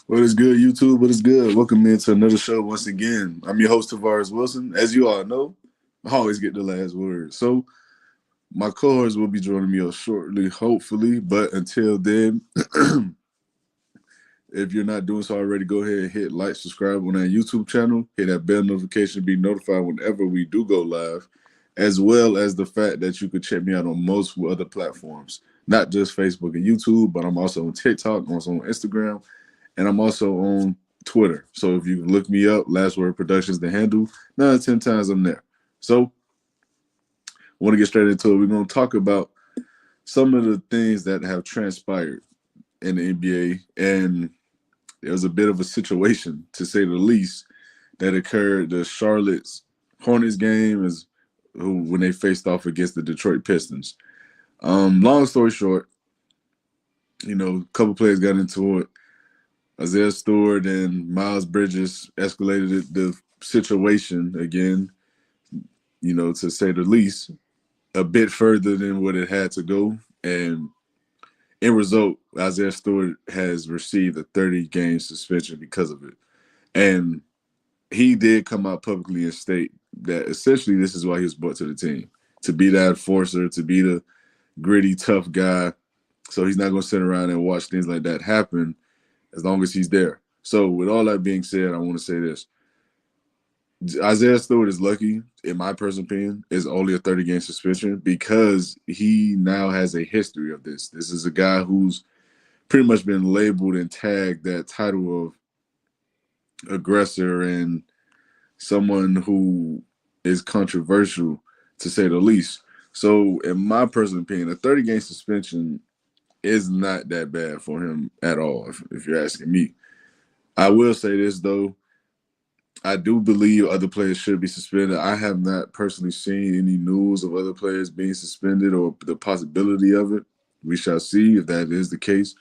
What is good, YouTube? What is good? Welcome into another show once again. I'm your host, Tavares Wilson. As you all know, I always get the last word. So, my co host will be joining me up shortly, hopefully. But until then, if you're not doing so already, go ahead and hit like, subscribe on our YouTube channel, hit that bell notification, be notified whenever we do go live, as well as the fact that you could check me out on most other platforms, not just Facebook and YouTube, but I'm also on TikTok, I'm also on Instagram, and I'm also on Twitter. So if you look me up, LastWord Productions, the handle, 9 to 10 times I'm there. So I want to get straight into it. We're going to talk about some of the things that have transpired in the NBA, and there was a bit of a situation, to say the least, that occurred. The Charlotte's Hornets game is when they faced off against the Detroit Pistons. Long story short, a couple players got into it. Isaiah Stewart and Miles Bridges escalated the situation again, to say the least, a bit further than what it had to go. And in result, Isaiah Stewart has received a 30-game suspension because of it. And he did come out publicly and state that essentially this is why he was brought to the team, to be that enforcer, to be the gritty, tough guy. So he's not going to sit around and watch things like that happen as long as he's there. So with all that being said, I want to say this. Isaiah Stewart is lucky, in my personal opinion, is only a 30-game suspension because he now has a history of this. This is a guy who's pretty much been labeled and tagged that title of aggressor and someone who is controversial, to say the least. So, in my personal opinion, a 30-game suspension is not that bad for him at all, if you're asking me. I will say this, though. I do believe other players should be suspended. I have not personally seen any news of other players being suspended or the possibility of it. We shall see if that is the case.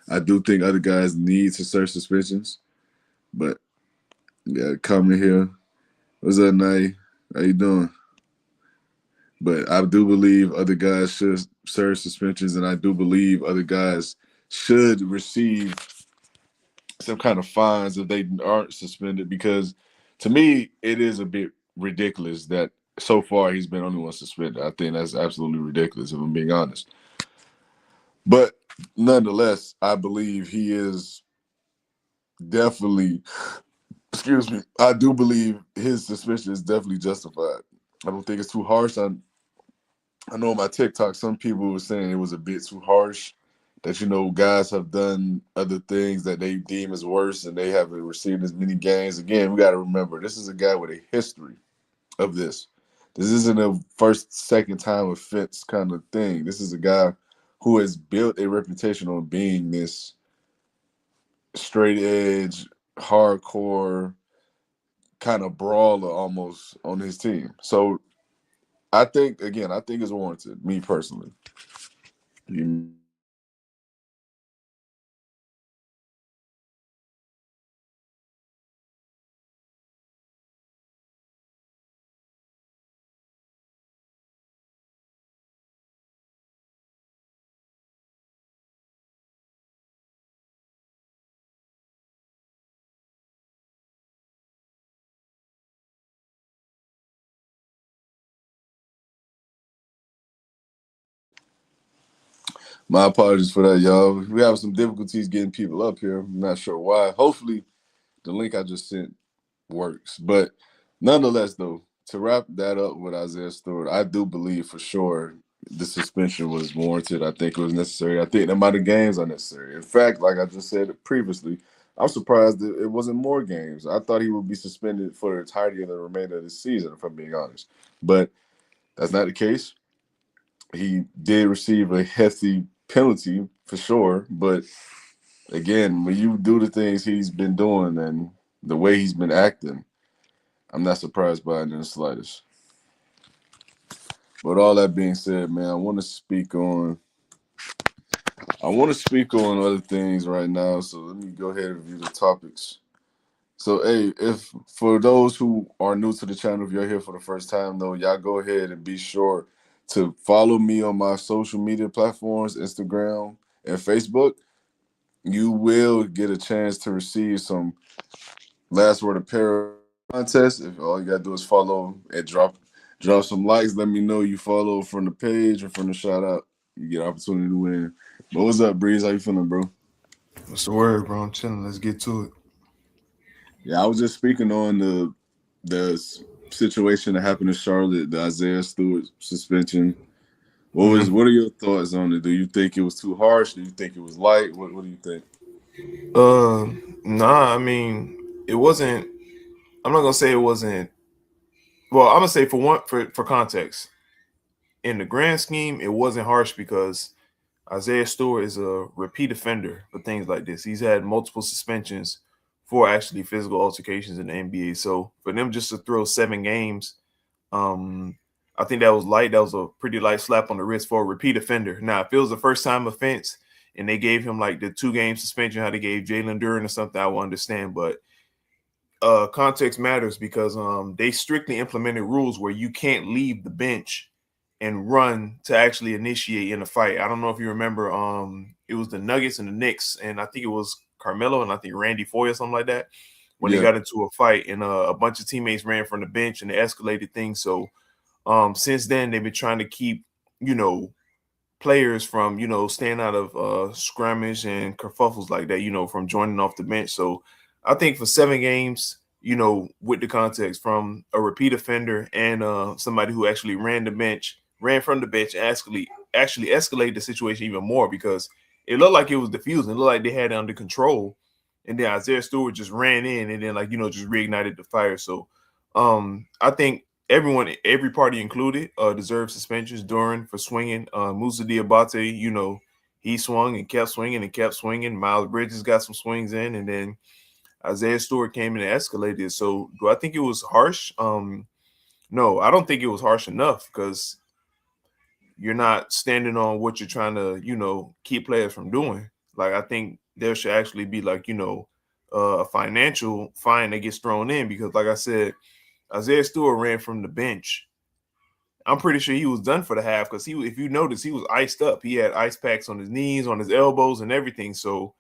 I do think other guys need to serve suspensions, but yeah, coming here. What's up, Nay? How you doing? But I do believe other guys should serve suspensions, and I do believe other guys should receive some kind of fines if they aren't suspended, because to me it is a bit ridiculous that so far he's been only one suspended. I think that's absolutely ridiculous if I'm being honest. But nonetheless, I believe he is definitely, excuse me, I do believe his suspension is definitely justified. I don't think it's too harsh. I know on my TikTok some people were saying it was a bit too harsh, that guys have done other things that they deem as worse and they haven't received as many games. Again, we got to remember this is a guy with a history of this. This isn't a first, second time offense kind of thing. This is a guy who has built a reputation on being this straight edge, hardcore kind of brawler almost on his team. So I think it's warranted, me personally. My apologies for that, y'all. We have some difficulties getting people up here. I'm not sure why. Hopefully, the link I just sent works. But nonetheless, though, to wrap that up with Isaiah Stewart, I do believe for sure the suspension was warranted. I think it was necessary. I think the amount of games are necessary. In fact, like I just said previously, I'm surprised that it wasn't more games. I thought he would be suspended for the entirety of the remainder of the season, if I'm being honest. But that's not the case. He did receive a hefty penalty for sure, but again, when you do the things he's been doing and the way he's been acting, I'm not surprised by it in the slightest. But all that being said, man, I want to speak on other things right now. So let me go ahead and review the topics. So hey, if for those who are new to the channel, if you're here for the first time though, y'all go ahead and be sure to follow me on my social media platforms, Instagram and Facebook. you will get a chance to receive some last word apparel contest. If all you gotta do is follow and drop some likes, let me know you follow from the page or from the shout out. You get an opportunity to win. But what's up, Breeze? How you feeling, bro? What's the word, bro? I'm chilling. Let's get to it. Yeah, I was just speaking on the situation that happened in Charlotte, the Isaiah Stewart suspension. What are your thoughts on it? Do you think it was too harsh? Do you think it was light? What do you think? Uh, nah. I mean, it wasn't. I'm not gonna say it wasn't. Well, I'm gonna say for context, in the grand scheme, it wasn't harsh because Isaiah Stewart is a repeat offender for things like this. He's had multiple suspensions for actually physical altercations in the NBA. So for them just to throw 7 games, um, I think that was light. That was a pretty light slap on the wrist for a repeat offender. Now, if it was a first time offense and they gave him like the 2 game suspension, how they gave Jalen Duren or something, I will understand. But context matters because they strictly implemented rules where you can't leave the bench and run to actually initiate in a fight. I don't know if you remember, it was the Nuggets and the Knicks, and I think it was Carmelo and I think Randy Foye or something like that when they Yeah, got into a fight, and a bunch of teammates ran from the bench and they escalated things. So since then they've been trying to keep, you know, players from, you know, staying out of scrimmage and kerfuffles like that, you know, from joining off the bench. So I think for 7 games, you know, with the context from a repeat offender and somebody who actually ran from the bench, actually escalated the situation even more because it looked like it was diffusing. It looked like they had it under control. And then Isaiah Stewart just ran in and then, like, you know, just reignited the fire. So I think every party included, deserves suspensions during for swinging. Musa Diabate, you know, he swung and kept swinging and kept swinging. Miles Bridges got some swings in, and then Isaiah Stewart came in and escalated. So, do I think it was harsh? No, I don't think it was harsh enough because you're not standing on what you're trying to, you know, keep players from doing. Like, I think there should actually be, like, you know, a financial fine that gets thrown in because, like I said, Isaiah Stewart ran from the bench. I'm pretty sure he was done for the half because if you notice, he was iced up. He had ice packs on his knees, on his elbows, and everything. So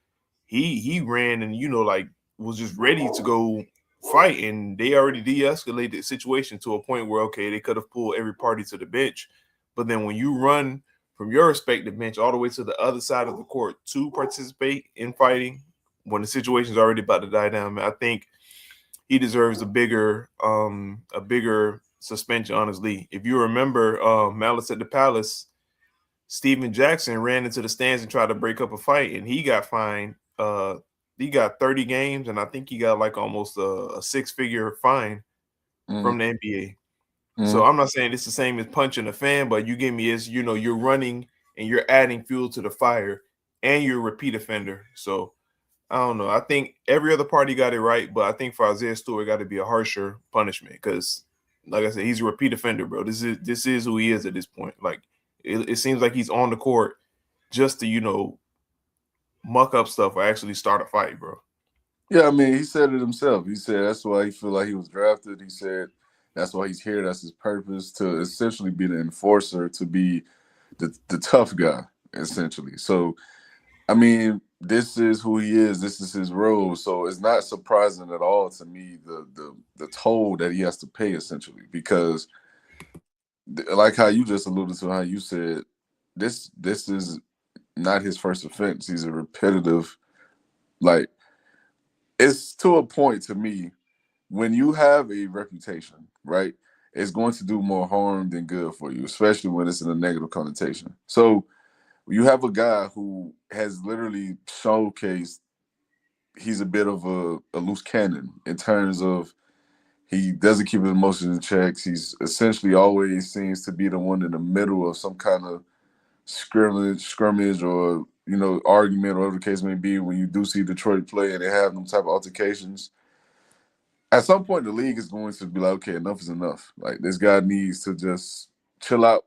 he ran and, you know, like, was just ready to go fight, and they already de-escalated the situation to a point where, okay, they could have pulled every party to the bench. But then when you run from your respective bench all the way to the other side of the court to participate in fighting when the situation's already about to die down, man, I think he deserves a bigger suspension. Honestly, if you remember, Malice at the Palace, Steven Jackson ran into the stands and tried to break up a fight, and he got fined. He got 30 games, and I think he got like almost a six-figure fine mm-hmm. from the NBA. So Mm-hmm. I'm not saying it's the same as punching a fan, but you give me is, you know, you're running and you're adding fuel to the fire, and you're a repeat offender. So I don't know. I think every other party got it right, but I think for Isaiah Stewart, got to be a harsher punishment because, like I said, he's a repeat offender, bro. This is who he is at this point. Like, it seems like he's on the court just to, you know, muck up stuff or actually start a fight, bro. Yeah, I mean, he said it himself. He said that's why he feel like he was drafted. He said that's why he's here. That's his purpose to essentially be the enforcer, to be the tough guy, essentially. So, I mean, this is who he is. This is his role. So it's not surprising at all to me the toll that he has to pay, essentially, because like how you just alluded to, how you said this is not his first offense. He's a repetitive, like, it's to a point to me when you have a reputation, right? It's going to do more harm than good for you, especially when it's in a negative connotation. So you have a guy who has literally showcased he's a bit of a loose cannon in terms of he doesn't keep his emotions in checks. He's essentially always seems to be the one in the middle of some kind of scrimmage or argument or whatever the case may be. When you do see Detroit play and they have them type of altercations, at some point the league is going to be like, okay, enough is enough. Like, this guy needs to just chill out,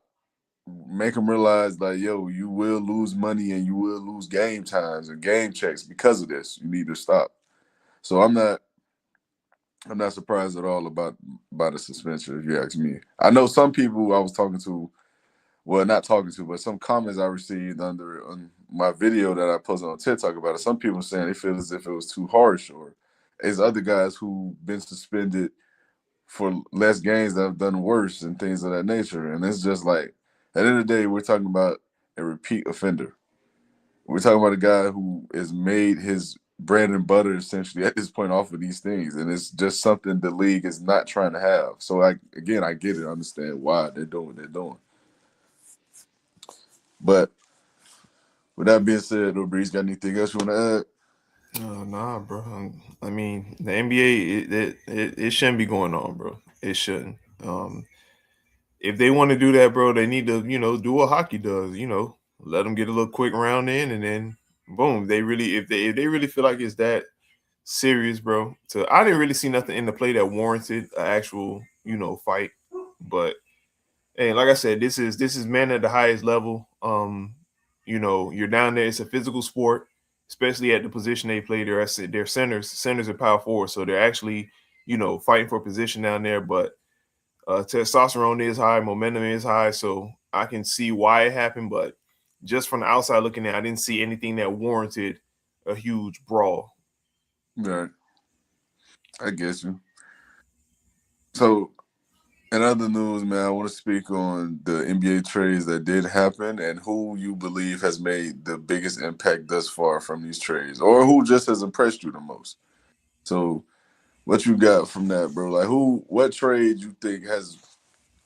make him realize like, yo, you will lose money and you will lose game times and game checks because of this. You need to stop. So I'm not surprised at all about the suspension, if you ask me. I know some people I was talking to well, not talking to, but some comments I received under on my video that I posted on TikTok about it. Some people saying they feel as if it was too harsh, or there's other guys who been suspended for less games that have done worse and things of that nature. And it's just like at the end of the day, we're talking about a repeat offender. We're talking about a guy who has made his bread and butter essentially at this point off of these things, and it's just something the league is not trying to have. So I get it, I understand why they're doing what they're doing. But with that being said, though, Breeze, got anything else you want to add? Nah, bro. I mean, the NBA it shouldn't be going on, bro. It shouldn't. If they want to do that, bro, they need to do what hockey does. Let them get a little quick round in, and then boom. They really if they really feel like it's that serious, bro. I didn't really see nothing in the play that warranted an actual fight, but hey, like I said, this is men at the highest level. You're down there. It's a physical sport, especially at the position they play. They're centers and power forward, so they're actually fighting for position down there. But testosterone is high, momentum is high, so I can see why it happened. But just from the outside looking in, I didn't see anything that warranted a huge brawl. Right, I guess you. So, in other news, man, I want to speak on the NBA trades that did happen and who you believe has made the biggest impact thus far from these trades, or who just has impressed you the most. So, what you got from that, bro? Like, what trade you think has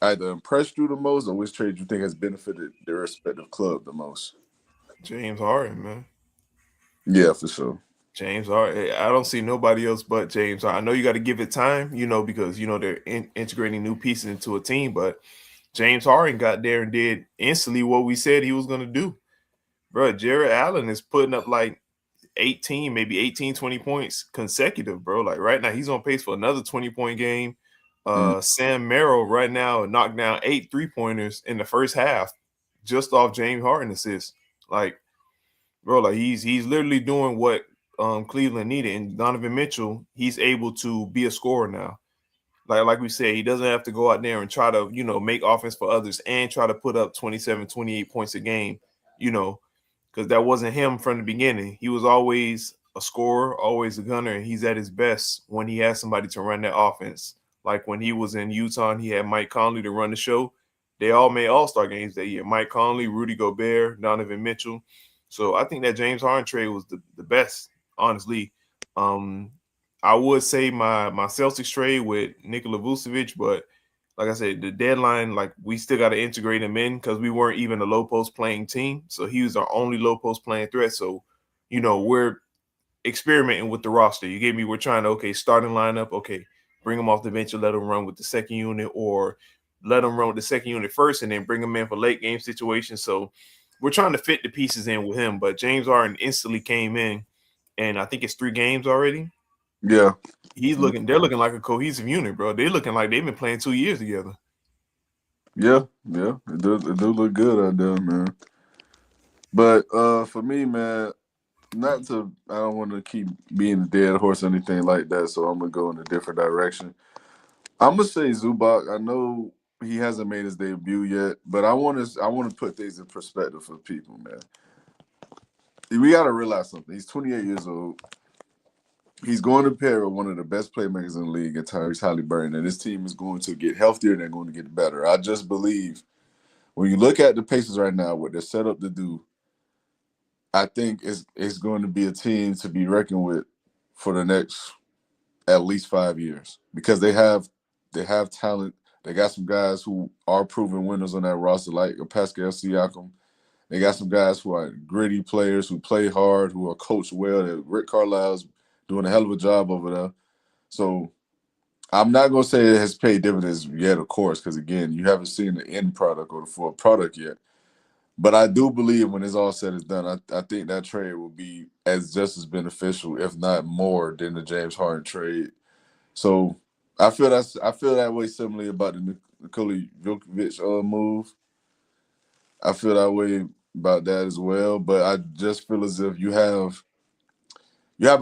either impressed you the most, or which trade you think has benefited their respective club the most? James Harden, man. Yeah, for sure. James Harden. I don't see nobody else but James Harden. I know you got to give it time, because they're integrating new pieces into a team, but James Harden got there and did instantly what we said he was going to do. Bro, Jared Allen is putting up like 18, maybe 18, 20 points consecutive, bro. Like right now, he's on pace for another 20-point game. Mm. Sam Merrill right now knocked down 8 3-pointers in the first half just off James Harden assists. Like, bro, like he's literally doing what Cleveland needed. And Donovan Mitchell, he's able to be a scorer now. Like we said, he doesn't have to go out there and try to, make offense for others and try to put up 27, 28 points a game, you know, because that wasn't him from the beginning. He was always a scorer, always a gunner, and he's at his best when he has somebody to run that offense. Like when he was in Utah and he had Mike Conley to run the show. They all made all-star games that year. Mike Conley, Rudy Gobert, Donovan Mitchell. So I think that James Harden trade was the best, honestly. Um, I would say my Celtics trade with Nikola Vucevic, but like I said, the deadline, like we still got to integrate him in because we weren't even a low post playing team. So he was our only low post playing threat. So, we're experimenting with the roster. You get me? We're trying to, okay, starting lineup, okay, bring him off the bench and let him run with the second unit, or let him run with the second unit first and then bring him in for late game situations. So we're trying to fit the pieces in with him. But James Harden instantly came in, and I think it's 3 games already. Yeah. They're looking like a cohesive unit, bro. They're looking like they've been playing 2 years together. Yeah, yeah, it do look good out there, man. But for me, man, not to I don't want to keep being a dead horse or anything like that, so I'm gonna go in a different direction. I'm gonna say Zubac. I know he hasn't made his debut yet, but I want to put things in perspective for people, man. We gotta realize something. He's 28 years old. He's going to pair with one of the best playmakers in the league, at Tyrese Halliburton, and his team is going to get healthier and they're going to get better. I just believe when you look at the Pacers right now, what they're set up to do, I think it's going to be a team to be reckoned with for the next at least 5 years because they have talent. They got some guys who are proven winners on that roster, like Pascal Siakam. They got some guys who are gritty players who play hard, who are coached well. Rick Carlisle's doing a hell of a job over there. So I'm not gonna say it has paid dividends yet, of course, because again, you haven't seen the end product or the full product yet. But I do believe when it's all said and done, I think that trade will be as just as beneficial, if not more, than the James Harden trade. So I feel that way similarly about the Nikola Jokic move. I feel that way about that as well. But I just feel as if you have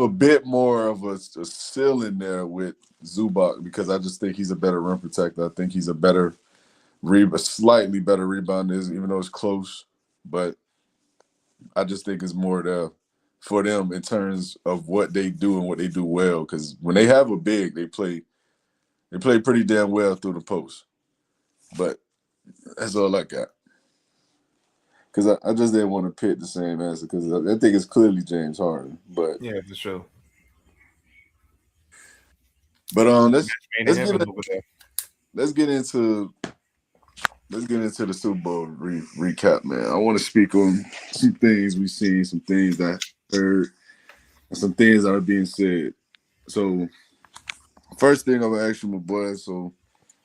a bit more of a ceiling there with Zubac because I just think he's a better rim protector. I think he's a better slightly better rebounders, even though it's close. But I just think it's more there for them in terms of what they do and what they do well. Because when they have a big, they play pretty damn well through the post. But that's all I got. Because I just didn't want to pick the same answer because I think it's clearly James Harden. Yeah, for sure. But Match made in let's get heaven over there. let's get into let's get into the Super Bowl recap, man. I want to speak on some things we've seen, some things that I heard, and some things that are being said. So first thing I'm gonna ask you, my boy. So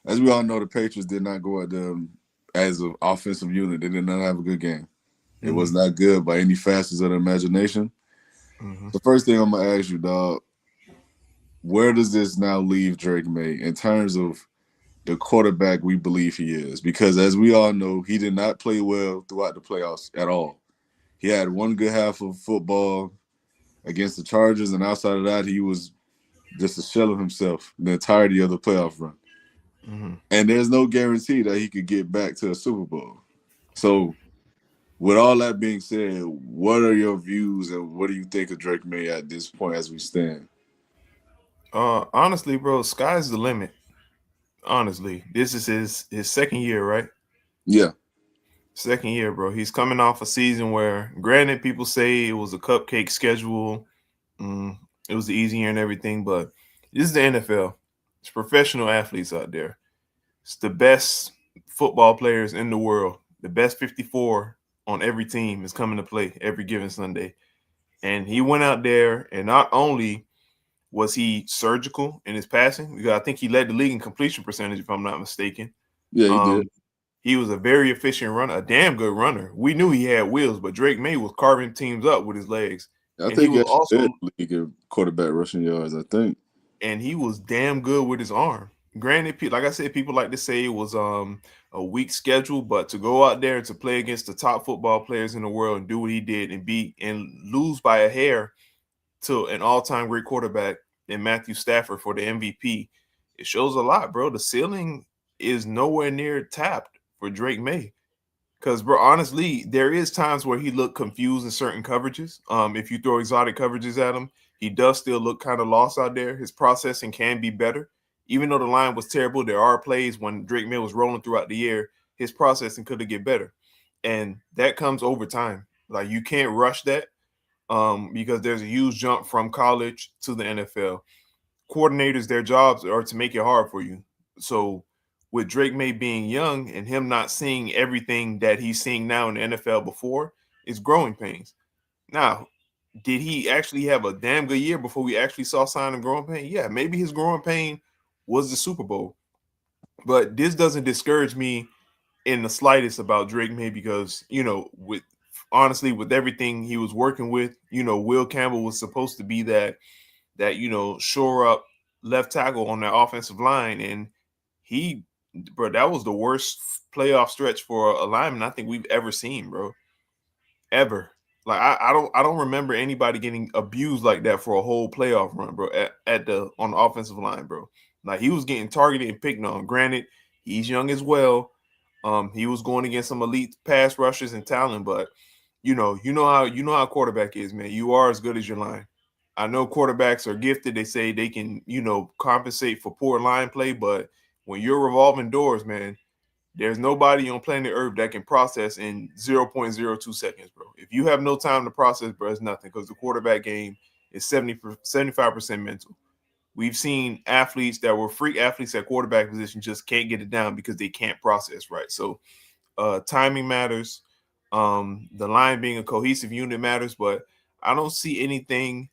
as we all know, the Patriots did not go at them as an offensive unit. They did not have a good game. It Mm-hmm. was not good by any facets of the imagination. Mm-hmm. The first thing I'm gonna ask you, dog, where does this now leave Drake May in terms of the quarterback we believe he is? Because as we all know, he did not play well throughout the playoffs at all. He had one good half of football against the Chargers, and outside of that, he was just a shell of himself the entirety of the playoff run. Mm-hmm. And there's no guarantee that he could get back to a Super Bowl. So, with all that being said, what are your views and what do you think of Drake May at this point as we stand? Honestly, bro, sky's the limit. Honestly, this is his second year, right? Yeah, Second year, bro. He's coming off a season where, granted, people say it was a cupcake schedule. Mm, it was the easy year and everything, but this is the NFL. It's professional athletes out there. It's the best football players in the world. The best 54 on every team is coming to play every given Sunday. And he went out there and not only was he surgical in his passing, because I think he led the league in completion percentage, if I'm not mistaken. yeah, he did. Um, he was a very efficient runner, a damn good runner. We knew he had wheels, but Drake May was carving teams up with his legs. I And he think he was actually led also the league in quarterback rushing yards, I think. and he was damn good with his arm. Granted, like I said, people like to say it was a weak schedule, but to go out there to play against the top football players in the world and do what he did and beat and lose by a hair to an all-time great quarterback in Matthew Stafford for the MVP, it shows a lot, bro. The ceiling is nowhere near tapped for Drake May. Because, bro, honestly, there is times where he looked confused in certain coverages. If you throw exotic coverages at him, he does still look kind of lost out there. His processing can be better. Even though the line was terrible, there are plays when Drake May was rolling throughout the year, his processing could have get better. And that comes over time. Like, you can't rush that because there's a huge jump from college to the NFL. Coordinators, their jobs are to make it hard for you. So with Drake May being young and him not seeing everything that he's seeing now in the NFL before, it's growing pains. Now, did he actually have a damn good year before we actually saw sign of growing pain? Yeah, maybe his growing pain was the Super Bowl. But this doesn't discourage me in the slightest about Drake May because, with honestly, with everything he was working with, Will Campbell was supposed to be that shore up left tackle on that offensive line, and he, bro, that was the worst playoff stretch for a lineman I think we've ever seen, bro, ever. Like I don't remember anybody getting abused like that for a whole playoff run, bro. At the on the offensive line, bro. Like he was getting targeted and picked on. Granted, he's young as well. He was going against some elite pass rushers and talent, but you know how quarterback is, man. You are as good as your line. I know quarterbacks are gifted. They say they can, compensate for poor line play, but when you're revolving doors, man, there's nobody on planet Earth that can process in 0.02 seconds, bro. If you have no time to process, bro, it's nothing because the quarterback game is 75% mental. We've seen athletes that were freak athletes at quarterback position just can't get it down because they can't process right. So timing matters. The line being a cohesive unit matters, but I don't see anything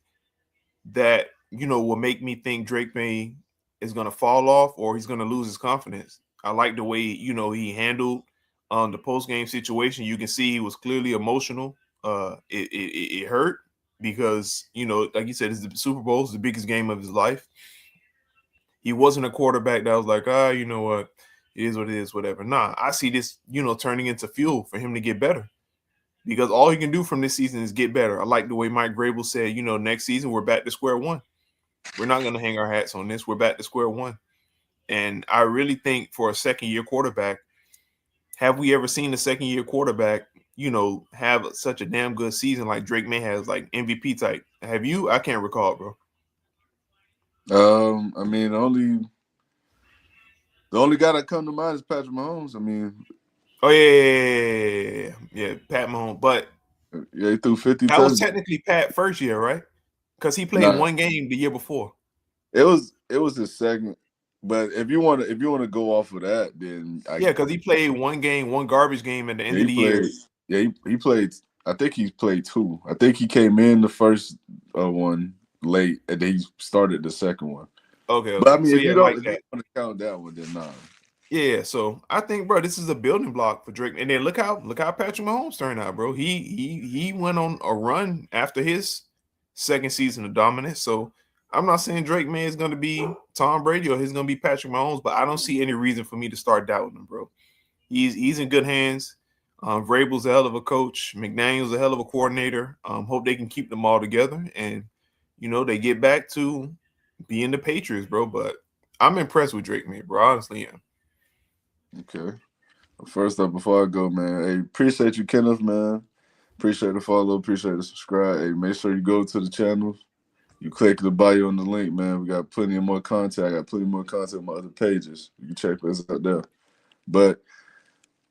that will make me think Drake May is going to fall off or he's going to lose his confidence. I like the way he handled the post game situation. You can see he was clearly emotional. It hurt because like you said, it's the Super Bowl is the biggest game of his life. He wasn't a quarterback that was like, you know what, it is what it is, whatever. Nah, I see this turning into fuel for him to get better because all he can do from this season is get better. I like the way Mike Grable said, next season we're back to square one. We're not going to hang our hats on this. We're back to square one. And I really think for a second year quarterback, have we ever seen a second year quarterback, have such a damn good season like Drake May has, like MVP type? Have you? I can't recall, bro. I mean, the only guy that come to mind is Patrick Mahomes. I mean, Oh yeah, Pat Mahomes. But yeah, he threw 50 that was touchdowns. technically Pat first year, right? Because he played Nah, one game the year before. it was his second. But if you want to go off of that, then Yeah, because he played one game, one garbage game at the end yeah, of he the year. played. Yeah, he played. I think he played two. I think he came in the first one late, and then he started the second one. Okay, But I okay. mean, So if yeah, you don't, like if you that. want to count that one, then nah. Yeah, so I think, bro, this is a building block for Drake. And then look how Patrick Mahomes turned out, bro. He went on a run after his second season of dominance. So I'm not saying Drake May is going to be Tom Brady or he's going to be Patrick Mahomes, but I don't see any reason for me to start doubting him, bro. He's in good hands. Vrabel's a hell of a coach. McDaniel's a hell of a coordinator. Hope they can keep them all together and they get back to being the Patriots, bro. But I'm impressed with Drake May, bro. Honestly, yeah. Okay. First up, before I go, man, hey, appreciate you, Kenneth, man. Appreciate the follow. Appreciate the subscribe. Hey, make sure you go to the channel. You click the bio on the link, man. We got plenty of more content. I got plenty more content on my other pages. You can check us out there. But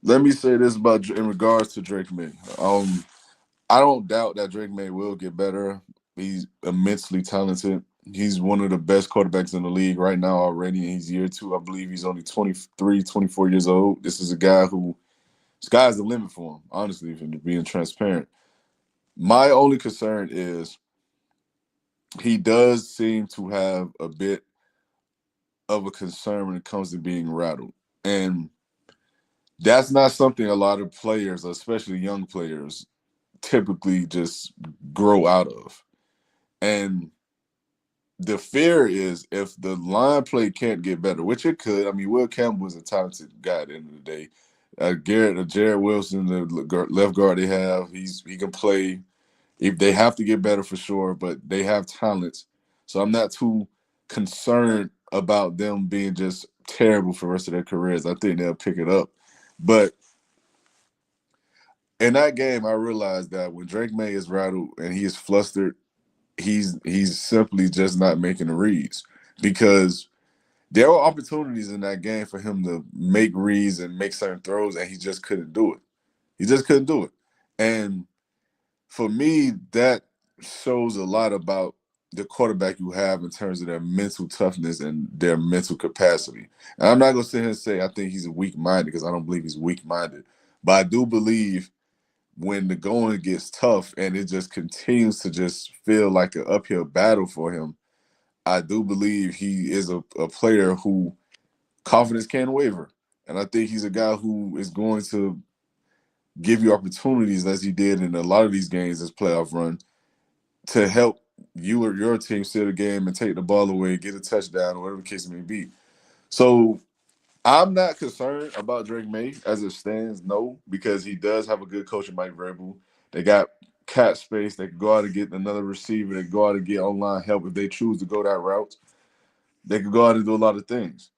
let me say this about in regards to Drake May. I don't doubt that Drake May will get better. He's immensely talented. He's one of the best quarterbacks in the league right now already. And he's year two. I believe he's only 23, 24 years old. This is a guy who, sky's the limit for him, honestly, if I'm being transparent. My only concern is he does seem to have a bit of a concern when it comes to being rattled. And that's not something a lot of players, especially young players, typically just grow out of. And the fear is if the line play can't get better, which it could. I mean, Will Campbell is a talented guy at the end of the day. Jared Wilson, the left guard they have, he can play. If they have to get better for sure, but they have talents, so I'm not too concerned about them being just terrible for the rest of their careers. I think they'll pick it up. But in that game, I realized that when Drake May is rattled and he is flustered, he's simply just not making the reads because there were opportunities in that game for him to make reads and make certain throws, and he just couldn't do it. He just couldn't do it. And for me, that shows a lot about the quarterback you have in terms of their mental toughness and their mental capacity. And I'm not going to sit here and say I think he's weak minded because I don't believe he's weak minded. But I do believe when the going gets tough and it just continues to just feel like an uphill battle for him, I do believe he is a player who confidence can waver. And I think he's a guy who is going to give you opportunities as he did in a lot of these games this playoff run to help you or your team steal the game and take the ball away, get a touchdown, or whatever the case may be. So I'm not concerned about Drake May as it stands, no, because he does have a good coach in Mike Vrabel. They got cap space. They can go out and get another receiver. They can go out and get online help if they choose to go that route. They can go out and do a lot of things.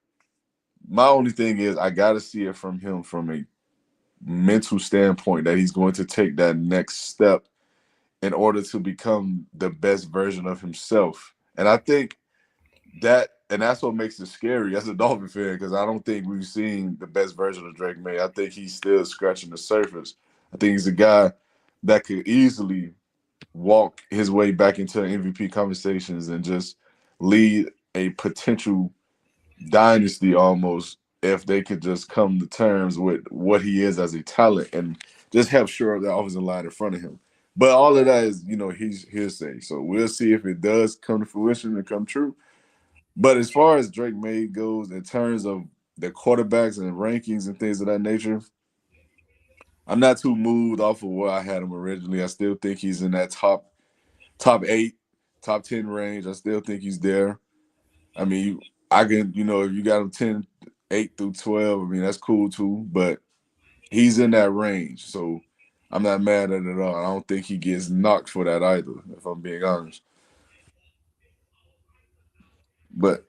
My only thing is I got to see it from him from a mental standpoint that he's going to take that next step in order to become the best version of himself. And I think that's what makes it scary as a Dolphin fan because I don't think we've seen the best version of Drake May. I think he's still scratching the surface. I think he's a guy that could easily walk his way back into MVP conversations and just lead a potential dynasty almost if they could just come to terms with what he is as a talent and just help shore up the offensive line in front of him. But all of that is, he's hearsay. So we'll see if it does come to fruition and come true. But as far as Drake May goes, in terms of the quarterbacks and rankings and things of that nature, I'm not too moved off of where I had him originally. I still think he's in that top eight, top 10 range. I still think he's there. I mean, I can, if you got him 10, 8 through 12, I mean, that's cool too. But he's in that range. So I'm not mad at it at all. I don't think he gets knocked for that either, if I'm being honest. But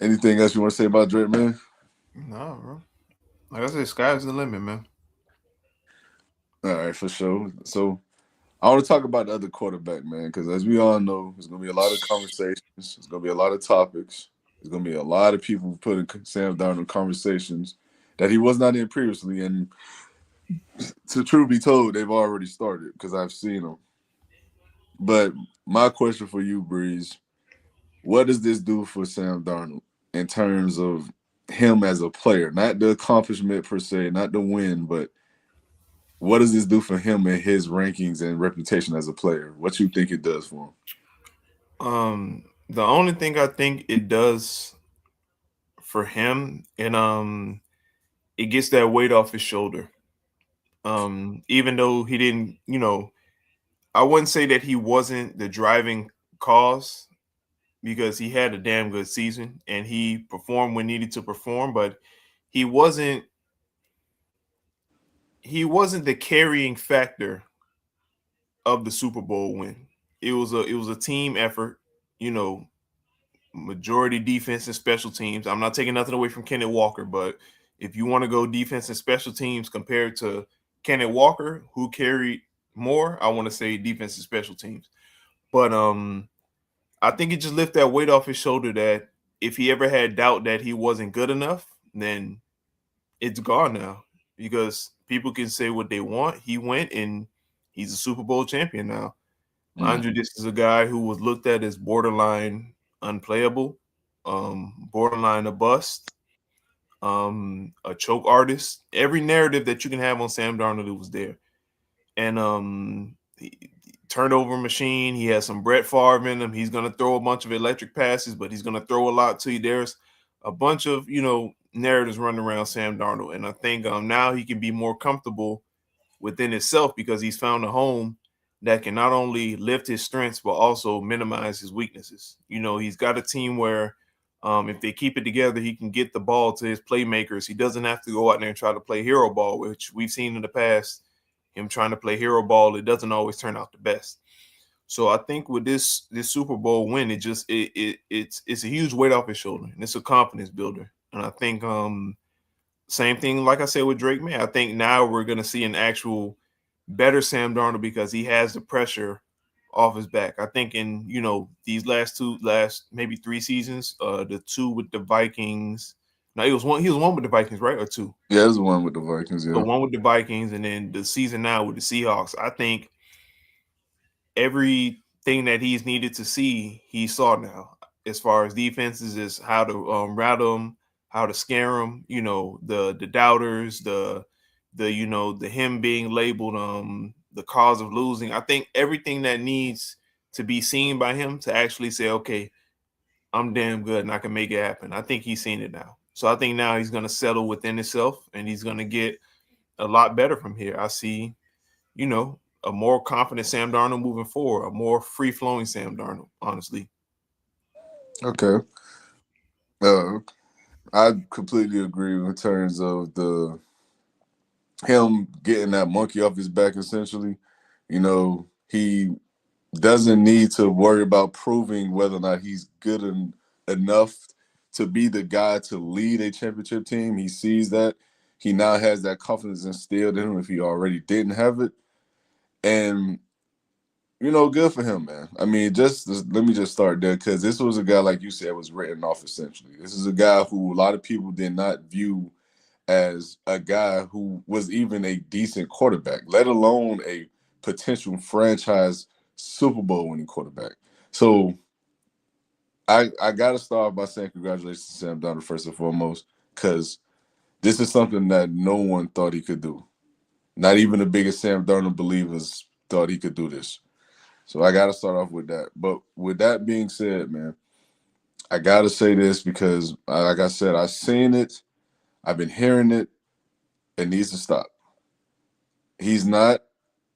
anything else you want to say about Drake, man? No, bro. Like I said, sky's the limit, man. All right, for sure. So I want to talk about the other quarterback, man, because as we all know, there's going to be a lot of conversations. There's going to be a lot of topics. There's going to be a lot of people putting Sam Darnold in conversations that he was not in previously. And to truth be told, they've already started because I've seen them. But my question for you, Breeze, what does this do for Sam Darnold in terms of him as a player? Not the accomplishment per se, not the win, but what does this do for him and his rankings and reputation as a player? What you think it does for him? The only thing I think it does for him, and it gets that weight off his shoulder. Even though he didn't, I wouldn't say that he wasn't the driving cause because he had a damn good season and he performed when needed to perform, but he wasn't he wasn't the carrying factor of the Super Bowl win. It was a team effort, you know, majority defense and special teams. I'm not taking nothing away from Kenneth Walker, but if you want to go defense and special teams compared to Kenneth Walker, who carried more, I want to say defense and special teams. But I think it just lifted that weight off his shoulder that if he ever had doubt that he wasn't good enough, then it's gone now because people can say what they want. He went and he's a Super Bowl champion now. Mind you, this is a guy who was looked at as borderline unplayable, borderline a bust, a choke artist. Every narrative that you can have on Sam Darnold was there. And turnover machine. He has some Brett Favre in him. He's going to throw a bunch of electric passes, but he's going to throw a lot to you. There's a bunch of narratives running around Sam Darnold, and I think now he can be more comfortable within himself because he's found a home that can not only lift his strengths but also minimize his weaknesses. He's got a team where if they keep it together, he can get the ball to his playmakers. He doesn't have to go out there and try to play hero ball, which we've seen in the past. Him trying to play hero ball, it doesn't always turn out the best. So I think with this Super Bowl win, it's a huge weight off his shoulder, and it's a confidence builder. And I think same thing, like I said with Drake May. I think now we're going to see an actual better Sam Darnold because he has the pressure off his back. I think in these last maybe 3 seasons, the two with the Vikings. No, he was one with the Vikings, right? Or two? Yeah, there's one with the Vikings. The Yeah. one with the Vikings, and then the season now with the Seahawks. I think everything that he's needed to see, he saw now. As far as defenses, is how to rattle them, how to scare them. The doubters, the him being labeled the cause of losing. I think everything that needs to be seen by him to actually say, okay, I'm damn good and I can make it happen. I think he's seen it now. So I think now he's going to settle within himself and he's going to get a lot better from here. I see, a more confident Sam Darnold moving forward, a more free flowing Sam Darnold, honestly. Okay. Uh, I completely agree in terms of the him getting that monkey off his back. Essentially, he doesn't need to worry about proving whether or not he's enough to be the guy to lead a championship team. He sees that. He now has that confidence instilled in him if he already didn't have it. And, good for him, man. I mean, just let me just start there because this was a guy, like you said, was written off essentially. This is a guy who a lot of people did not view as a guy who was even a decent quarterback, let alone a potential franchise Super Bowl winning quarterback. So I got to start by saying congratulations to Sam Darnold first and foremost, because this is something that no one thought he could do. Not even the biggest Sam Darnold believers thought he could do this. So I got to start off with that. But with that being said, man, I got to say this because, like I said, I've seen it. I've been hearing it. It needs to stop. He's not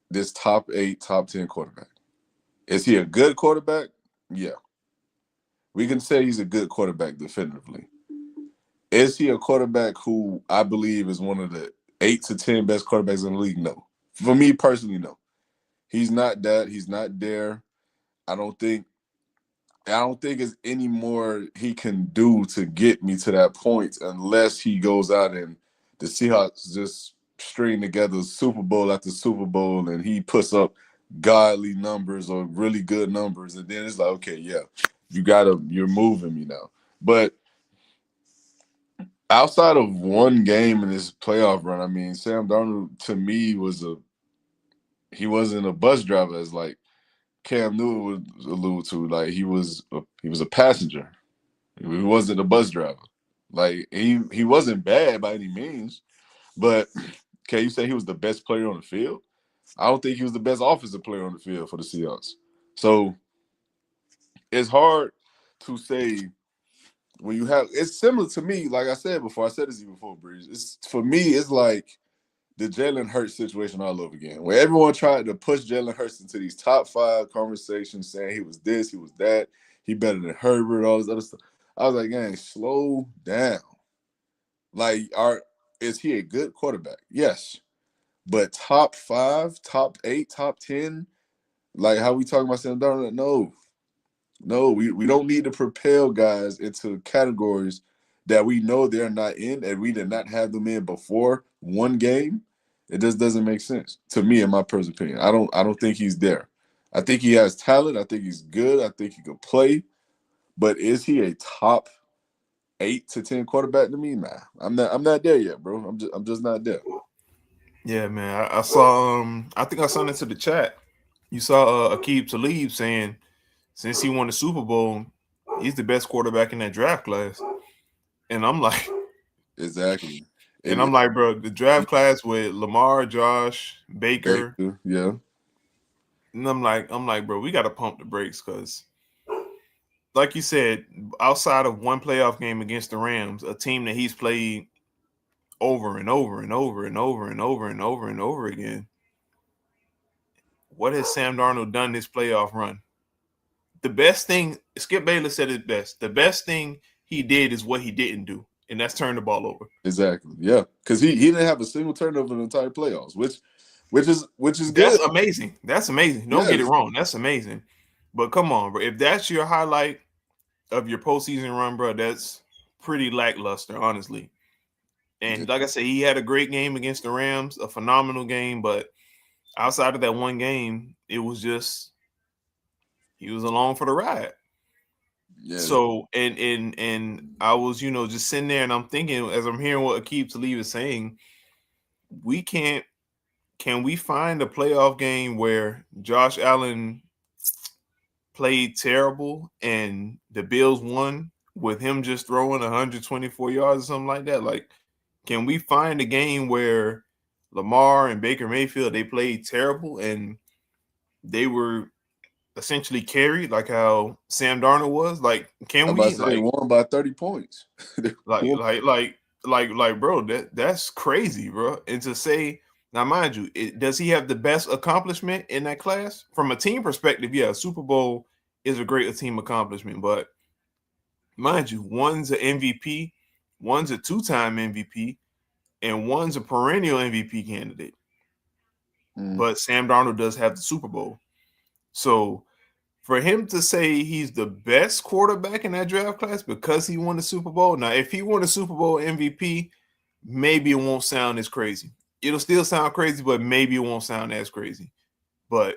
this top 8, top 10 quarterback. Is he a good quarterback? Yeah. We can say he's a good quarterback definitively. Is he a quarterback who I believe is one of the 8 to 10 best quarterbacks in the league? No. For me personally, no. He's not that. He's not there. I don't think it's any more he can do to get me to that point unless he goes out and the Seahawks just string together Super Bowl after Super Bowl, and he puts up godly numbers or really good numbers, and then it's like, okay, yeah, you're moving me now. But outside of one game in this playoff run, I mean, Sam Darnold to me he wasn't a bus driver as like Cam Newton would allude to. Like he was a passenger. He wasn't a bus driver. Like he wasn't bad by any means, but can you say he was the best player on the field? I don't think he was the best offensive player on the field for the Seahawks. So it's hard to say when you have. It's similar to me, like I said before. I said this even before, Breeze. It's for me. It's like the Jalen Hurts situation all over again, where everyone tried to push Jalen Hurts into these top 5 conversations, saying he was this, he was that, he better than Herbert, all this other stuff. I was like, gang, slow down. Like, is he a good quarterback? Yes, but top 5, top 8, top 10, like how we talking about Sam Darnold? No, no, we don't need to propel guys into categories that we know they're not in and we did not have them in before one game. It just doesn't make sense to me, in my personal opinion. I don't think he's there. I think he has talent. I think he's good. I think he could play. But is he a top 8 to 10 quarterback to me? Nah, I'm not there yet, bro. I'm just not there. Yeah, man. I saw I think I sent it to the chat. You saw Aqib Talib saying since he won the Super Bowl, he's the best quarterback in that draft class. And I'm like, Exactly. and And I'm like, bro, the draft class with Lamar, Josh, Baker, Baker, yeah, and I'm like, bro, we got to pump the brakes because, like you said, outside of one playoff game against the Rams, a team that he's played over and over and over and over and over and over and over again, what has Sam Darnold done this playoff run? The best thing, Skip Bayless said it best. The best thing he did is what he didn't do, and that's turn the ball over. exactly, yeah. Because he didn't have a single turnover in the entire playoffs, which is That's good. amazing. That's amazing. Don't get it Yes, wrong. That's amazing. But come on, bro. If that's your highlight of your postseason run, bro, that's pretty lackluster, honestly. yeah, And like I said, he had a great game against the Rams, a phenomenal game. But outside of that one game, it was just he was along for the ride. yeah. So and I was, just sitting there and I'm thinking as I'm hearing what Aqib Talib is saying, we can't can we find a playoff game where Josh Allen played terrible and the Bills won with him just throwing 124 yards or something like that? Like, can we find a game where Lamar and Baker Mayfield they played terrible and they were essentially carried like how Sam Darnold was? Like, can I'm about we to say they won by 30 points. They like won- like like like bro, that's crazy, bro. And to say now, mind you, does he have the best accomplishment in that class from a team perspective? Yeah, Super Bowl is a great team accomplishment, but mind you, one's an MVP, one's a two-time MVP, and one's a perennial MVP candidate. Mm, But Sam Darnold does have the Super Bowl, so for him to say he's the best quarterback in that draft class because he won the Super Bowl. Now, if he won the Super Bowl MVP, maybe it won't sound as crazy. It'll still sound crazy, but maybe it won't sound as crazy. But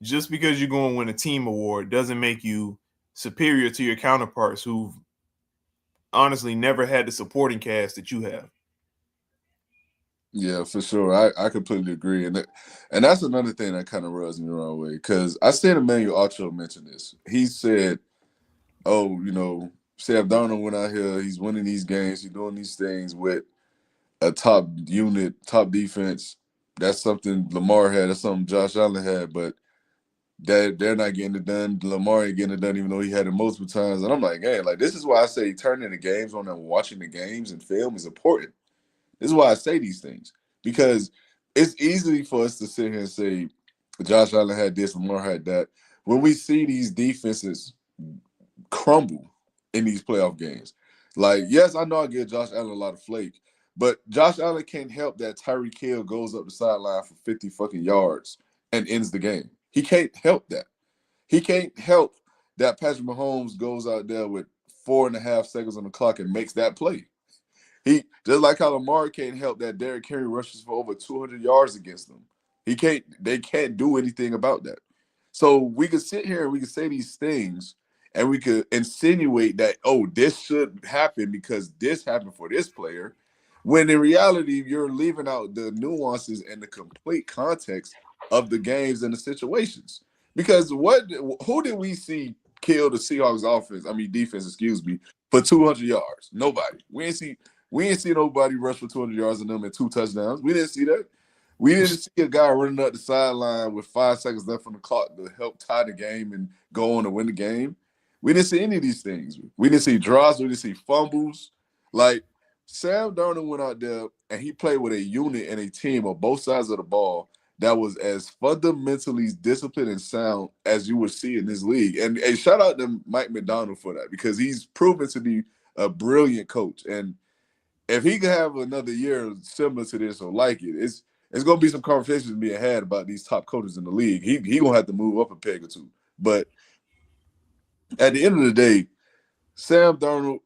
just because you're going to win a team award doesn't make you superior to your counterparts who've honestly never had the supporting cast that you have. yeah, for sure. I completely agree. And that's another thing that kind of rubs me the wrong way. Because I seen Emmanuel Ocho mention this. He said, oh, Sam Darnold went out here, he's winning these games, he's doing these things with a top unit, top defense. That's something Lamar had, that's something Josh Allen had, but that they're not getting it done. Lamar ain't getting it done, even though he had it multiple times. And I'm like, hey, like this is why I say turning the games on and watching the games and film is important. This is why I say these things because it's easy for us to sit here and say Josh Allen had this, Lamar had that. When we see these defenses crumble in these playoff games, like yes, I know I give Josh Allen a lot of flake, but Josh Allen can't help that Tyreek Hill goes up the sideline for 50 fucking yards and ends the game. He can't help that. He can't help that Patrick Mahomes goes out there with 4.5 seconds on the clock and makes that play. He just like how Lamar can't help that Derrick Henry rushes for over 200 yards against them. He can't. They can't do anything about that. So we could sit here and we could say these things, and we could insinuate that, oh, this should happen because this happened for this player, when in reality you're leaving out the nuances and the complete context of the games and the situations. Because who did we see kill the Seahawks offense? I mean defense, excuse me, for 200 yards? Nobody. We ain't see nobody rush for 200 yards in them and 2 touchdowns. We didn't see that. We didn't see a guy running up the sideline with 5 seconds left on the clock to help tie the game and go on to win the game. We didn't see any of these things. We didn't see drops. We didn't see fumbles. Like Sam Darnold went out there and he played with a unit and a team on both sides of the ball that was as fundamentally disciplined and sound as you would see in this league. And shout out to Mike McDonald for that because he's proven to be a brilliant coach. And if he could have another year similar to this or like it, it's gonna be some conversations being had about these top coaches in the league. He gonna have to move up a peg or two. But at the end of the day, Sam Darnold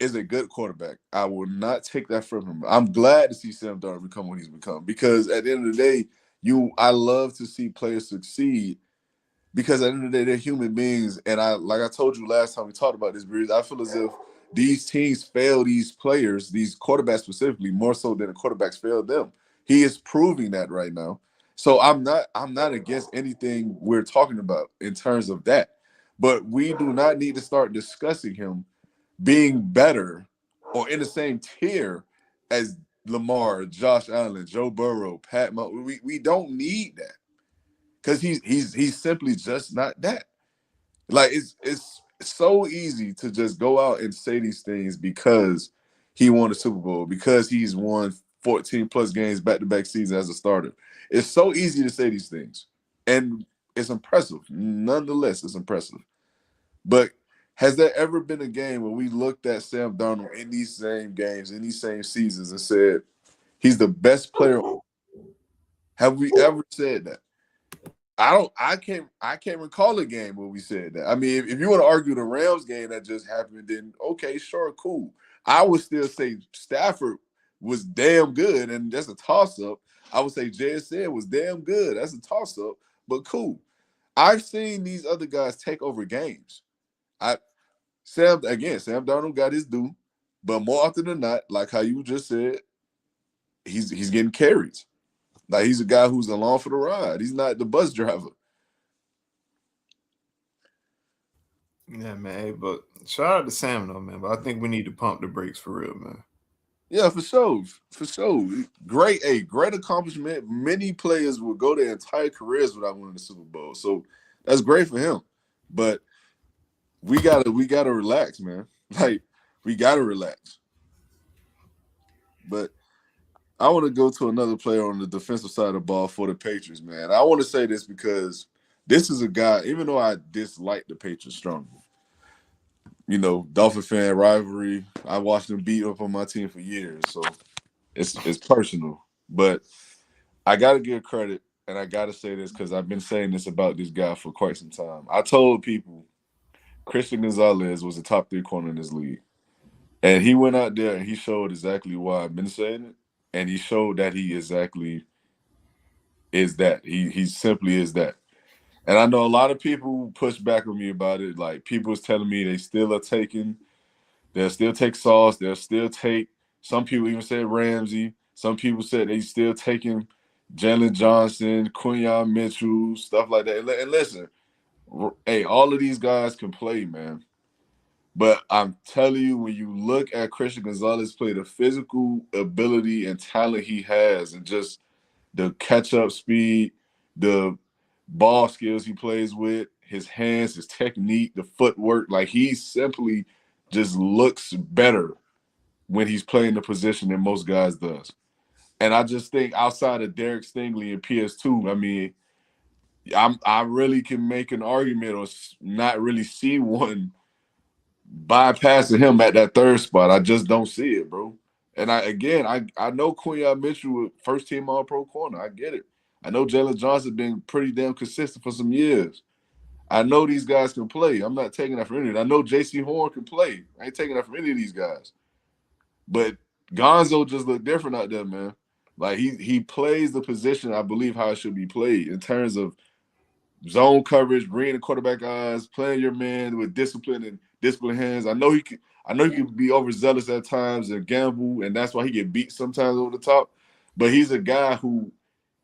is a good quarterback. I will not take that from him. I'm glad to see Sam Darnold become what he's become because at the end of the day, I love to see players succeed because at the end of the day, they're human beings. And like I told you last time we talked about this, Breeze, I feel as if these teams fail these players, these quarterbacks specifically, more so than the quarterbacks failed them. He is proving that right now. So I'm not against anything we're talking about in terms of that. But we do not need to start discussing him being better or in the same tier as Lamar, Josh Allen, Joe Burrow, Pat Mahomes. We don't need that because he's simply just not that. Like it's so easy to just go out and say these things because he won a Super Bowl, because he's won 14 plus games back to back season as a starter. It's so easy to say these things. And it's impressive. Nonetheless, it's impressive. But has there ever been a game where we looked at Sam Darnold in these same games, in these same seasons, and said he's the best player? Have we ever said that? I can't recall a game where we said that. I mean, if you want to argue the Rams game that just happened, then okay, sure, cool. I would still say Stafford was damn good, and that's a toss-up. I would say JSN was damn good. That's a toss-up, but cool. I've seen these other guys take over games. I Sam Darnold got his due, but more often than not, like how you just said, he's getting carries. Like he's a guy who's along for the ride. He's not the bus driver. Yeah, man. Hey, but shout out to Sam though, man. But I think we need to pump the brakes for real, man. Yeah, for sure. For sure. Great accomplishment. Many players will go their entire careers without winning the Super Bowl. So that's great for him. But we gotta relax, man. Like we gotta relax. But I want to go to another player on the defensive side of the ball for the Patriots, man. I want to say this because this is a guy, even though I dislike the Patriots strongly, Dolphin fan rivalry. I watched them beat up on my team for years, so it's personal. But I gotta give credit, and I gotta say this because I've been saying this about this guy for quite some time. I told people Christian Gonzalez was the top 3 corner in this league. And he went out there and he showed exactly why I've been saying it. And he showed that he exactly is that. He simply is that. And I know a lot of people push back on me about it. Like people was telling me they'll still take Sauce, they'll still take, some people even said Ramsey. Some people said they still taking Jalen Johnson, Quinyon Mitchell, stuff like that. And listen, hey, all of these guys can play, man. But I'm telling you, when you look at Christian Gonzalez play, the physical ability and talent he has, and just the catch-up speed, the ball skills he plays with, his hands, his technique, the footwork, like he simply just looks better when he's playing the position than most guys does. And I just think outside of Derek Stingley and PS2, I mean, I really can make an argument or not really see one bypassing him at that third spot. I just don't see it, bro. And I know Quinyon Mitchell, first team All Pro corner. I get it. I know Jalen Johnson been pretty damn consistent for some years. I know these guys can play. I'm not taking that from any of them. I know J.C. Horn can play. I ain't taking that from any of these guys. But Gonzo just look different out there, man. Like he plays the position I believe how it should be played in terms of zone coverage, reading the quarterback eyes, playing your man with discipline and disciplined hands. I know he can be overzealous at times and gamble, and that's why he get beat sometimes over the top. But he's a guy who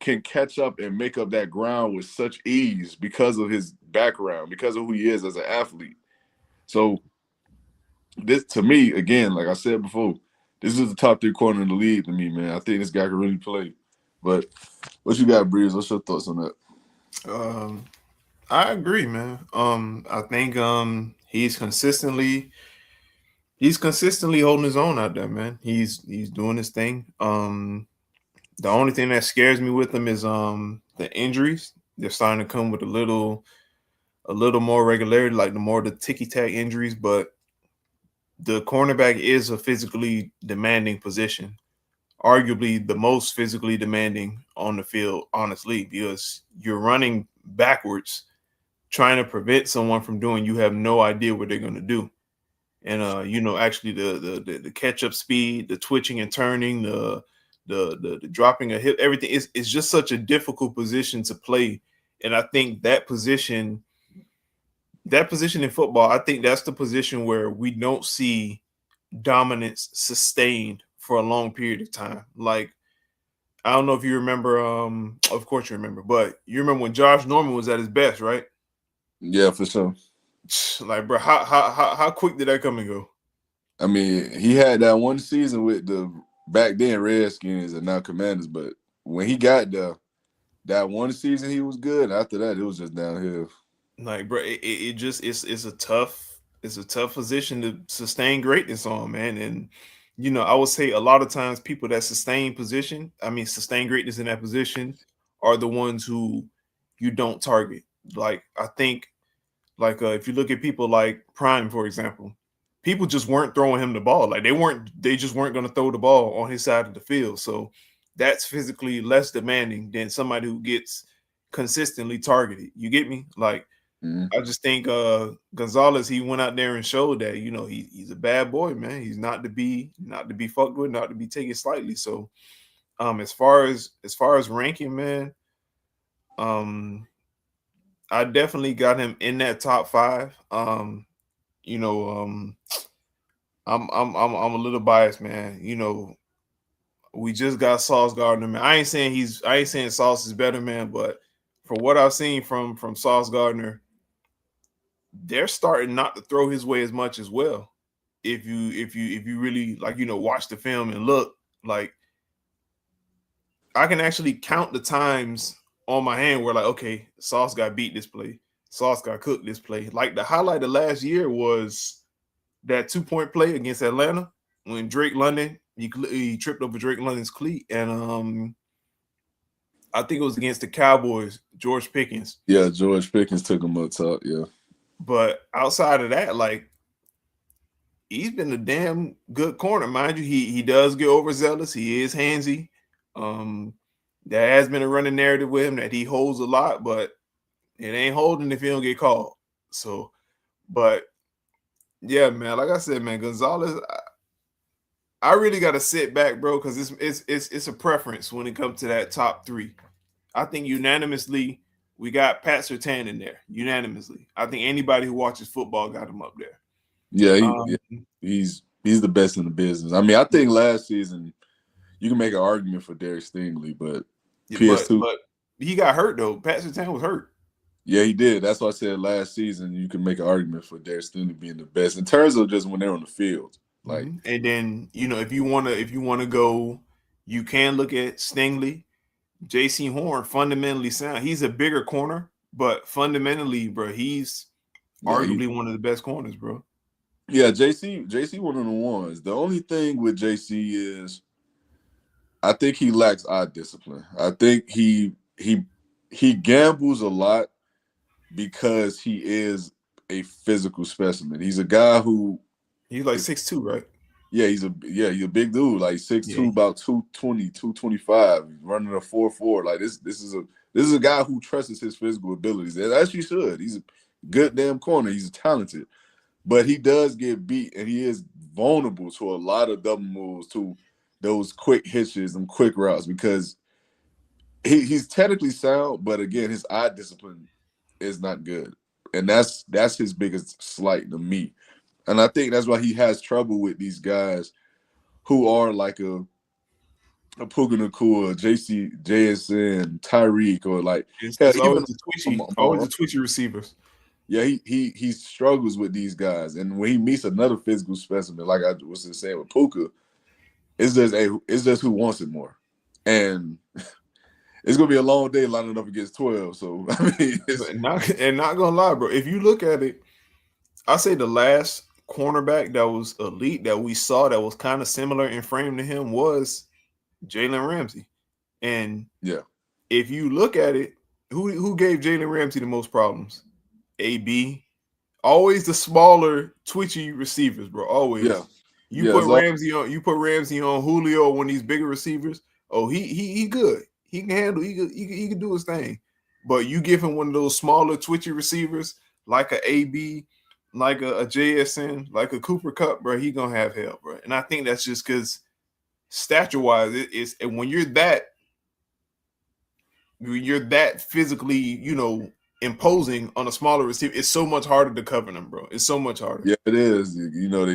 can catch up and make up that ground with such ease because of his background, because of who he is as an athlete. So this to me, again, like I said before, this is the top three corner in the league to me, man. I think this guy can really play. But what you got, Breeze? What's your thoughts on that? Um, I agree, man. I think he's consistently holding his own out there, man. He's doing his thing. The only thing that scares me with him is the injuries. They're starting to come with a little more regularity, like the more the ticky tack injuries. But the cornerback is a physically demanding position, arguably the most physically demanding on the field, honestly, because you're running backwards, trying to prevent someone from doing. You have no idea what they're going to do. And actually the catch up speed, the twitching and turning, the dropping a hip, everything is just such a difficult position to play. And I think that position in football, I think that's the position where we don't see dominance sustained for a long period of time. Like, I don't know if you remember, of course you remember, but you remember when Josh Norman was at his best, right? Yeah, for sure. Like, bro, how quick did that come and go? I mean, he had that one season with the back then Redskins and now Commanders, but when he got there, that one season he was good. After that, it was just downhill. Like, bro, it just it's a tough position to sustain greatness on, man. And I would say a lot of times people that sustain greatness in that position are the ones who you don't target. Like, I think, like, if you look at people like Prime, for example, people just weren't throwing him the ball. Like, they just weren't going to throw the ball on his side of the field. So that's physically less demanding than somebody who gets consistently targeted. You get me? Like, Mhm. I just think Gonzalez, he went out there and showed that, he's a bad boy, man. He's not to be fucked with, not to be taken slightly. So as far as ranking, man, um I definitely got him in that top five. You know, I'm a little biased, man. We just got Sauce Gardner, man. I ain't saying Sauce is better, man, but for what I've seen from Sauce Gardner, they're starting not to throw his way as much as well. If you really, like, watch the film and look, like, I can actually count the times on my hand where, like, okay, Sauce got beat this play, Sauce got cooked this play. Like, the highlight of last year was that 2-point play against Atlanta when Drake London he tripped over Drake London's cleat, and I think it was against the Cowboys, George Pickens. Yeah, George Pickens took him up top. Yeah, But outside of that, like, he's been a damn good corner, mind you. He does get overzealous. He is handsy. Um, there has been a running narrative with him that he holds a lot, but it ain't holding if he don't get called. So, but yeah, man, like I said, man, Gonzalez, I really got to sit back, bro, because it's a preference when it comes to that top three. I think unanimously we got Pat Surtain in there. Unanimously, I think anybody who watches football got him up there. yeah, Um, he's the best in the business. I mean, I think last season you can make an argument for Derek Stingley, but yeah, but PS2, but he got hurt though. Pat Surtain was hurt. yeah, he did. That's why I said last season you can make an argument for Derek Stingley being the best in terms of just when they're on the field. Like, And then, if you wanna go, you can look at Stingley, J.C. Horn. Fundamentally sound. He's a bigger corner, but fundamentally, bro, he's yeah, arguably one of the best corners, bro. JC one of the ones. The only thing with JC is I think he lacks eye discipline. I think he gambles a lot because he is a physical specimen. He's a guy who He's like is 6'2", right? he's a big dude, like six Yeah. two, about 220, 225, running a 4.4. Like this is a guy who trusts his physical abilities. And as he should. He's a good damn corner. He's talented. But he does get beat and he is vulnerable to a lot of double moves too. those quick hitches and quick routes because he's technically sound, but again, his eye discipline is not good, and that's his biggest slight to me. And I think that's why he has trouble with these guys who are like a Puka Nakua, JSN, Tyreek, or like hell, It's even always Amar. the twitchy receivers. Yeah, he struggles with these guys, and when he meets another physical specimen, like I was just saying with Puka, it's just who wants it more, and it's gonna be a long day lining up against 12. So I mean, it's Not gonna lie, bro. If you look at it, I say the last cornerback that was elite that we saw that was kind of similar in frame to him was Jalen Ramsey. And yeah, if you look at it, who gave Jalen Ramsey the most problems? AB. Always the smaller, twitchy receivers, bro. yeah, Always. You yeah. put It's all Ramsey on. You put Ramsey on Julio, one of these bigger receivers. Oh, he good. He can handle. He can do his thing. But you give him one of those smaller, twitchy receivers like a AB, like a JSN, like a Cooper Cup, bro. He gonna have hell, bro. And I think that's just because stature wise, it's and when you're that physically, imposing on a smaller receiver, it's so much harder to cover them, bro. It's so much harder. yeah, it is. You know,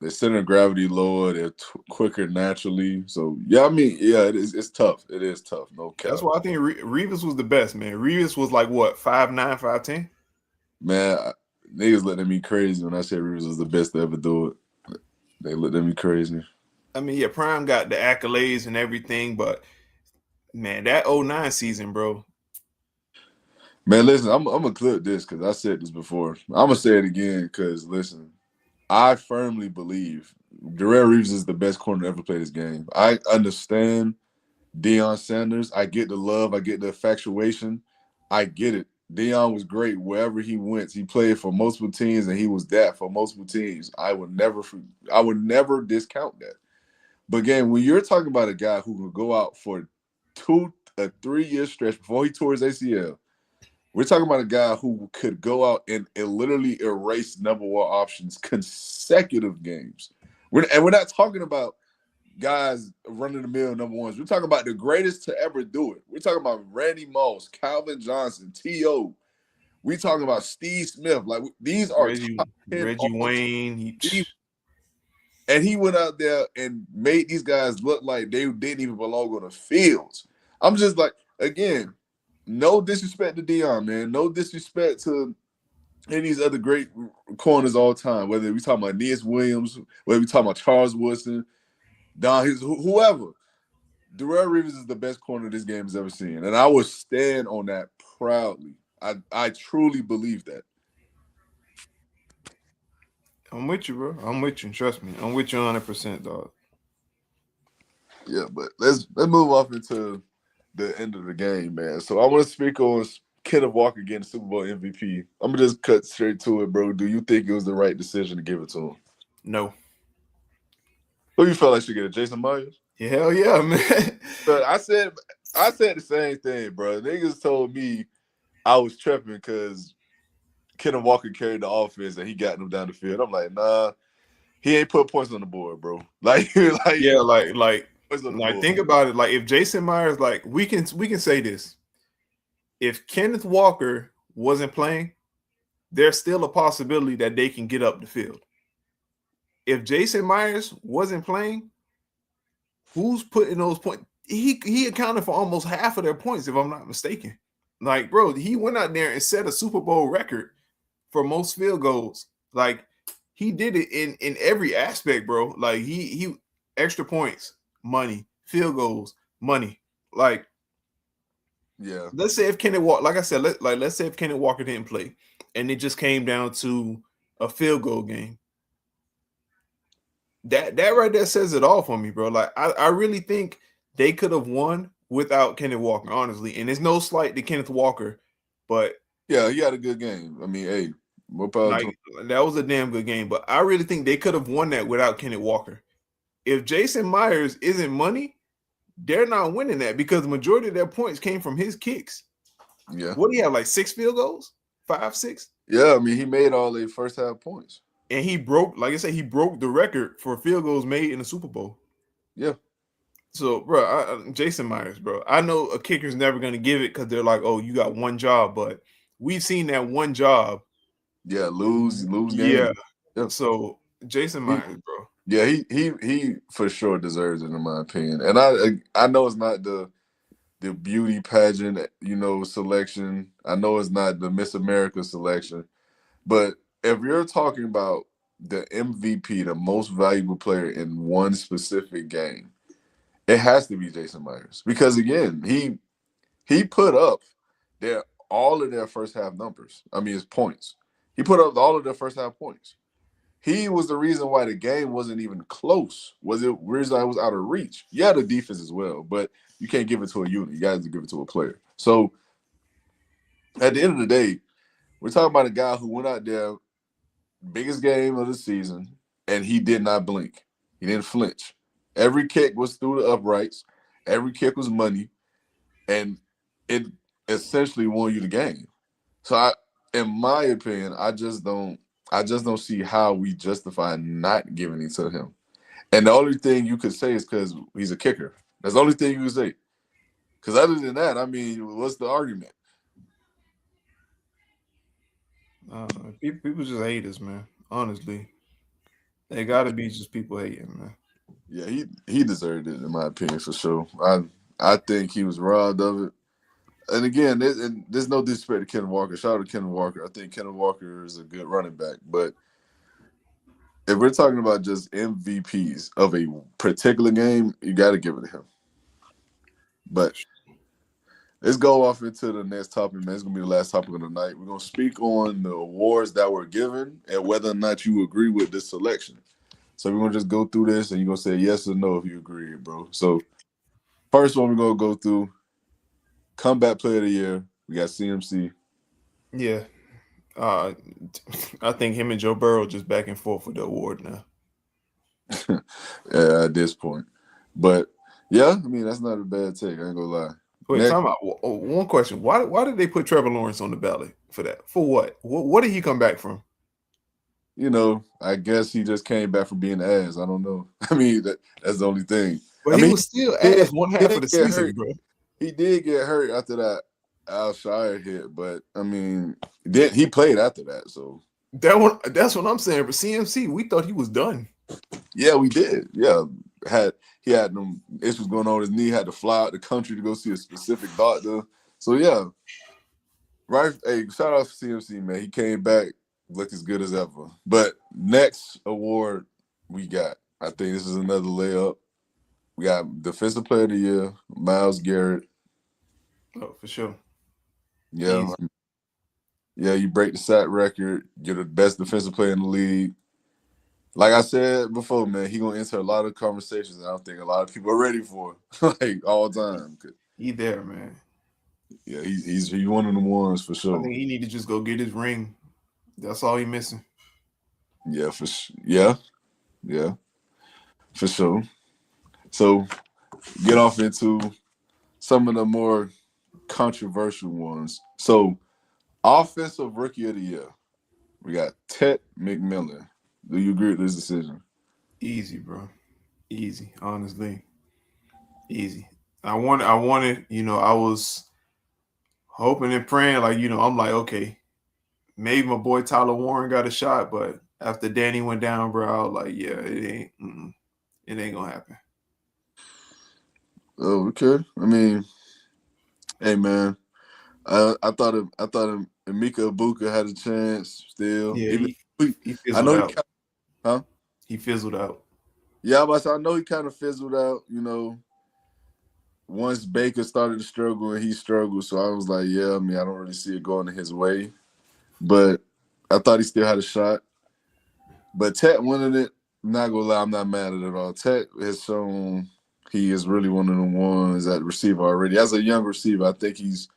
their center of gravity lower. They're quicker naturally. So yeah, I mean, yeah, it is. It's tough. It is tough. No That's cap, why I think Revis was the best, man. Revis was like what 5'9", 5'10". man. Niggas looked at me crazy when I said Rivers was the best to ever do it. They looked at me crazy. I mean, yeah, Prime got the accolades and everything, but man, that '09 season, bro. Man, listen, I'm gonna clip this because I said this before. I'm gonna say it again because listen, I firmly believe Darrell Reeves is the best corner to ever play this game. I understand Deion Sanders. I get the love. I get the infatuation. I get it. Deion was great wherever he went. He played for multiple teams, and he was that for multiple teams. I would never discount that. But again, when you're talking about a guy who could go out for a 3 year stretch before he tore his ACL, we're talking about a guy who could go out and literally erase number one options consecutive games. We're not talking about guys running the mill number ones. We're talking about the greatest to ever do it. We're talking about Randy Moss, Calvin Johnson, T.O. We talking about Steve Smith. Like these are top 10 Reggie all Wayne. time. And he went out there and made these guys look like they didn't even belong on the fields. I'm just like, again, no disrespect to Deion, man. No disrespect to any of these other great corners all time. Whether we talking about Aeneas Williams, whether we talking about Charles Woodson, Don Hughes, whoever. Darrell Reeves is the best corner this game has ever seen, and I would stand on that proudly. I truly believe that. I'm with you, bro. I'm with you. Trust me. I'm with you 100%, dog. Yeah, but let's move off into the end of the game, man. So I want to speak on Kenneth Walker getting Super Bowl MVP. I'm gonna just cut straight to it, bro. Do you think it was the right decision to give it to him? No. Who you felt like should get it? Jason Myers? Yeah, hell yeah, man. But I said the same thing, bro. Niggas told me I was tripping because Kenneth Walker carried the offense and he got them down the field. I'm like, nah, he ain't put points on the board, bro. Like, Yeah, like points on the like board. think about it. Like if Jason Myers, like we can say this. If Kenneth Walker wasn't playing, there's still a possibility that they can get up the field. If Jason Myers wasn't playing, who's putting those points? He accounted for almost half of their points, if I'm not mistaken. Like, bro, he went out there and set a Super Bowl record for most field goals. Like, he did it in every aspect, bro. Like, he extra points, money, field goals, money. Like, Yeah. let's say if Kenneth Walker, like I said, let's say if Kenneth Walker didn't play, and it just came down to a field goal game. That right there says it all for me, bro. Like I really think they could have won without Kenneth Walker, honestly. And it's no slight to Kenneth Walker, but Yeah, he had a good game. I mean, hey, more power to him. like that was a damn good game. But I really think they could have won that without Kenneth Walker. If Jason Myers isn't money, they're not winning that because the majority of their points came from his kicks. Yeah. What do you have? Like 6 field goals? 5, 6? Yeah, I mean, he made all the first half points. And he broke, like I said, he broke the record for field goals made in the Super Bowl. Yeah. So, bro, Jason Myers, bro. I know a kicker's never gonna give it because they're like, oh, you got one job, but we've seen that one job. Yeah, lose Yeah. games. Yeah. So Jason He, Myers, bro. yeah, he for sure deserves it in my opinion. And I know it's not the beauty pageant, selection. I know it's not the Miss America selection, but if you're talking about the MVP, the most valuable player in one specific game, it has to be Jason Myers because again, he put up their all of their first half numbers. I mean, his points. He put up all of their first half points. He was the reason why the game wasn't even close. Was it reason I was out of reach? Yeah, the defense as well, but you can't give it to a unit. You got to give it to a player. So at the end of the day, we're talking about a guy who went out there, biggest game of the season, and he did not blink. He didn't flinch. Every kick was through the uprights. Every kick was money, and it essentially won you the game. So in my opinion, I just don't see how we justify not giving it to him. And the only thing you could say is because he's a kicker. That's the only thing you could say. Because other than that, I mean, what's the argument? People just hate us, man. Honestly, they gotta be just people hating, man. Yeah, he deserved it in my opinion for sure. I think he was robbed of it. And again, there's no disrespect to Kenneth Walker. Shout out to Kenneth Walker. I think Kenneth Walker is a good running back. But if we're talking about just MVPs of a particular game, you got to give it to him. But let's go off into the next topic, man. It's gonna be the last topic of the night. We're gonna speak on the awards that were given and whether or not you agree with this selection. So we're gonna just go through this and you're gonna say yes or no if you agree, bro. So first one we're gonna go through comeback player of the year. We got CMC. Yeah. Uh, I think him and Joe Burrow just back and forth with the award now. Yeah, at this point. But yeah, I mean that's not a bad take. I ain't gonna lie. Wait, Next, time out. One question: Why did they put Trevor Lawrence on the ballot for that? For what? What did he come back from? I guess he just came back from being ass. I don't know. I mean that's the only thing. But I he mean, was still he ass one half of did the get season, hurt. bro. He did get hurt after that Al Shire hit, but I mean, then he played after that. So That's what I'm saying. But CMC, we thought he was done. yeah, we did. Yeah, he had them issues going on with his knee. Had to fly out the country to go see a specific doctor. So yeah, right. Hey, shout out to CMC, man. He came back, looked as good as ever. But next award we got, I think this is another layup. We got Defensive Player of the Year, Myles Garrett. Oh, for sure. Yeah, Easy. yeah, you break the sack record. You're the best defensive player in the league. Like I said before, man, he gonna enter a lot of conversations that I don't think a lot of people are ready for, like all time. He there, man. Yeah, he's one of the ones for I sure. think he need to just go get his ring. That's all he missing. Yeah, yeah, for sure. So get off into some of the more controversial ones. So offensive rookie of the year, we got Ted McMillan. Do you agree with this decision? Easy, bro. Easy. Honestly, easy. I wanted. I was hoping and praying. Like, I'm like, okay, maybe my boy Tyler Warren got a shot, but after Danny went down, bro, I was like, yeah, it ain't gonna happen. Oh, okay. I mean, hey man, I thought Emeka Ibuka had a chance still. Yeah, Even he I fizzled know he out. huh? He fizzled out. Yeah, but I know he kind of fizzled out. Once Baker started to struggle and he struggled, so I was like, yeah. I mean, I don't really see it going his way, but I thought he still had a shot. But Tet winning it, not gonna lie, I'm not mad at it at all. Tet has shown he is really one of the ones at receiver already. As a young receiver, I think he's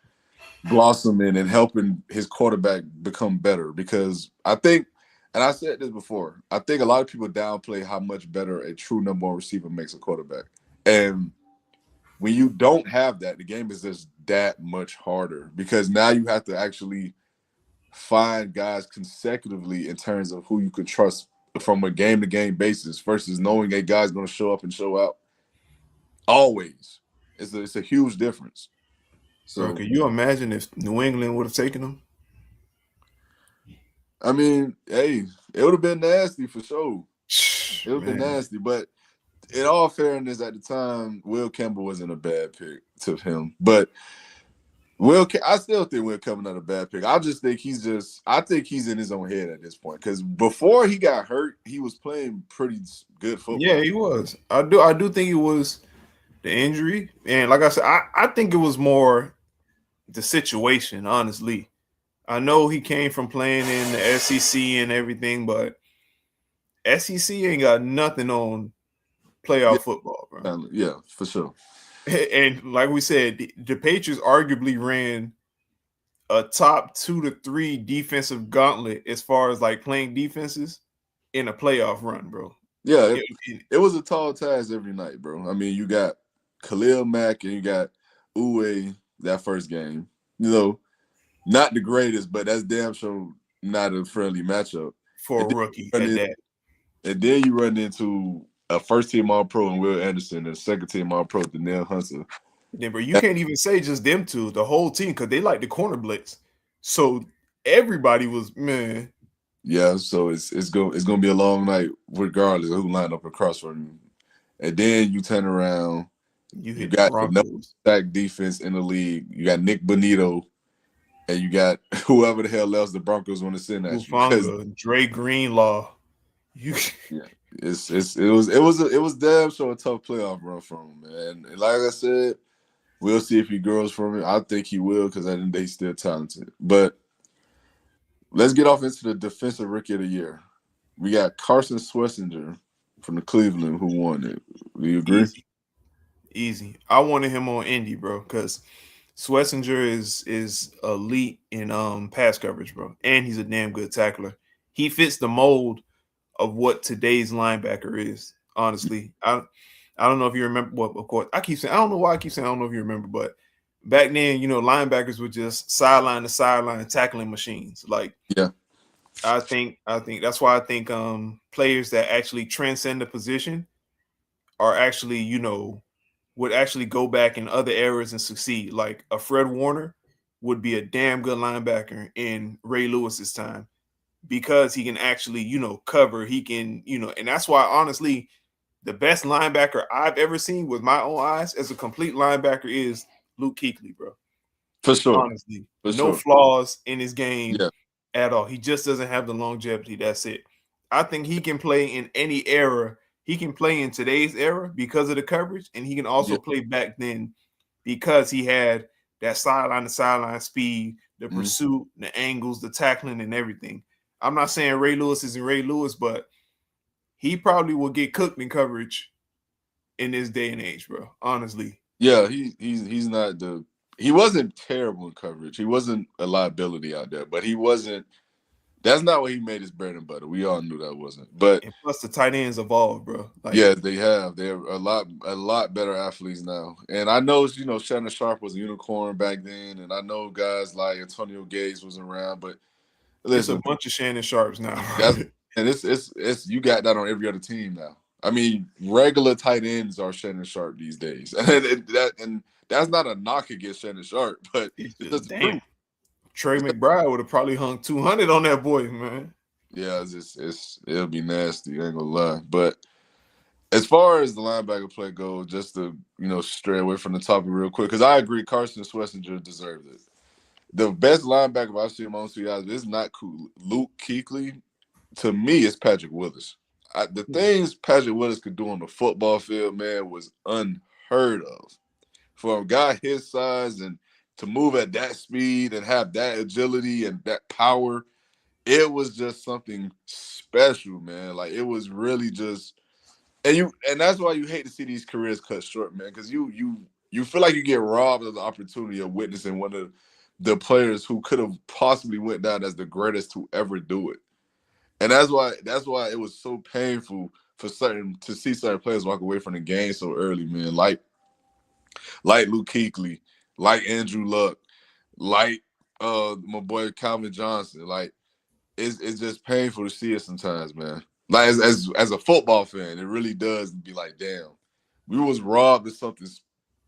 blossoming and helping his quarterback become better because I think, and I said this before, I think a lot of people downplay how much better a true number one receiver makes a quarterback. And when you don't have that, the game is just that much harder because now you have to actually find guys consecutively in terms of who you could trust from a game to game basis versus knowing a guy's going to show up and show out. Always. It's a huge difference. Bro, So could you imagine if New England would have taken him? I mean, hey, it would have been nasty for sure. It would have been Man, nasty, but in all fairness, at the time, Will Campbell wasn't a bad pick to him. But I still think Will Campbell not a bad pick. I think he's in his own head at this point because before he got hurt, he was playing pretty good yeah, football. he was. I do think it was the injury, and like I said, I think it was more the situation. Honestly, I know he came from playing in the SEC and everything, but SEC ain't got nothing on Yeah, playoff football, bro. yeah, for sure. And like we said, the Patriots arguably ran a top 2 to 3 defensive gauntlet as far as like playing defenses in a playoff run, bro. Yeah, It, it, it was a tall task every night, bro. I mean, you got Khalil Mack and you got Uwe that first game. Not the greatest, but that's damn sure not a friendly matchup. for And a then rookie you run, at that. you run into a first team All Pro and Will Anderson and a second team All Pro Danielle Hunter. Then, bro, you can't even say just them two, the whole team, because they like the corner blitz. So everybody was, man. Yeah, so it's gonna be a long night regardless of who lined up across from you. And then you turn around, You you hit the got the number Broncos. sack defense in the league. You got Nick Bonito, and you got whoever the hell else the Broncos want to send at you. Because Hufanga, Dre Greenlaw. You yeah, it was damn sure a tough playoff run from him, man. And like I said, we'll see if he grows from it. I think he will because I think he's still talented. But let's get off into the defensive rookie of the year. We got Carson Swessinger from the Cleveland who won it. Do you agree? easy, easy. I wanted him on Indy, bro, because Swessinger is elite in pass coverage, bro, and he's a damn good tackler. He fits the mold of what today's linebacker is. Honestly, I don't know if you remember. Well, of course, I keep saying I don't know why I keep saying I don't know if you remember, but back then, linebackers were just sideline to sideline tackling machines. Like Yeah. I think that's why I think players that actually transcend the position are actually would actually go back in other eras and succeed. Like a Fred Warner would be a damn good linebacker in Ray Lewis's time because he can actually, cover. He can, and that's why honestly, the best linebacker I've ever seen with my own eyes as a complete linebacker is Luke Kuechly, bro. For sure. Honestly, For no sure. flaws in his game Yeah. at all. He just doesn't have the longevity. That's it. I think he can play in any era. He can play in today's era because of the coverage, and he can also Yeah. play back then because he had that sideline to sideline speed, the Mhm. pursuit, the angles, the tackling, and everything. I'm not saying Ray Lewis isn't Ray Lewis, but he probably will get cooked in coverage in this day and age, bro. Honestly, Yeah, he's not he wasn't terrible in coverage. He wasn't a liability out there, but he wasn't that's not what he made his bread and butter. We all knew that wasn't. But and plus the tight ends evolved, bro. Like yeah, they have. They're a lot better athletes now. And I know, Shannon Sharp was a unicorn back then, and I know guys like Antonio Gates was around, but it's a listen, bunch of Shannon Sharps now. that's and it's you got that on every other team now. I mean, regular tight ends are Shannon Sharp these days, and that's not a knock against Shannon Sharp, but It's it's just just the damn. truth. Trey McBride would have probably hung 200 on that boy, man. Yeah, it'll be nasty. I ain't gonna lie, but as far as the linebacker play goes, just to stray away from the topic real quick, because I agree, Carson Swessinger deserved it. The best linebacker I've seen in my own two eyes is not cool. Luke Kuechly. To me, it's Patrick Willis. The things Patrick Willis could do on the football field, man, was unheard of. For a guy his size and to move at that speed and have that agility and that power, it was just something special, man. Like it was really just, and that's why you hate to see these careers cut short, man, because you feel like you get robbed of the opportunity of witnessing one of the players who could have possibly went down as the greatest to ever do it. And that's why it was so painful to see certain players walk away from the game so early, man. Like Luke Kuechly, like Andrew Luck, like my boy Calvin Johnson. Like it's just painful to see it sometimes, man. Like as a football fan, it really does be like, damn. We was robbed of something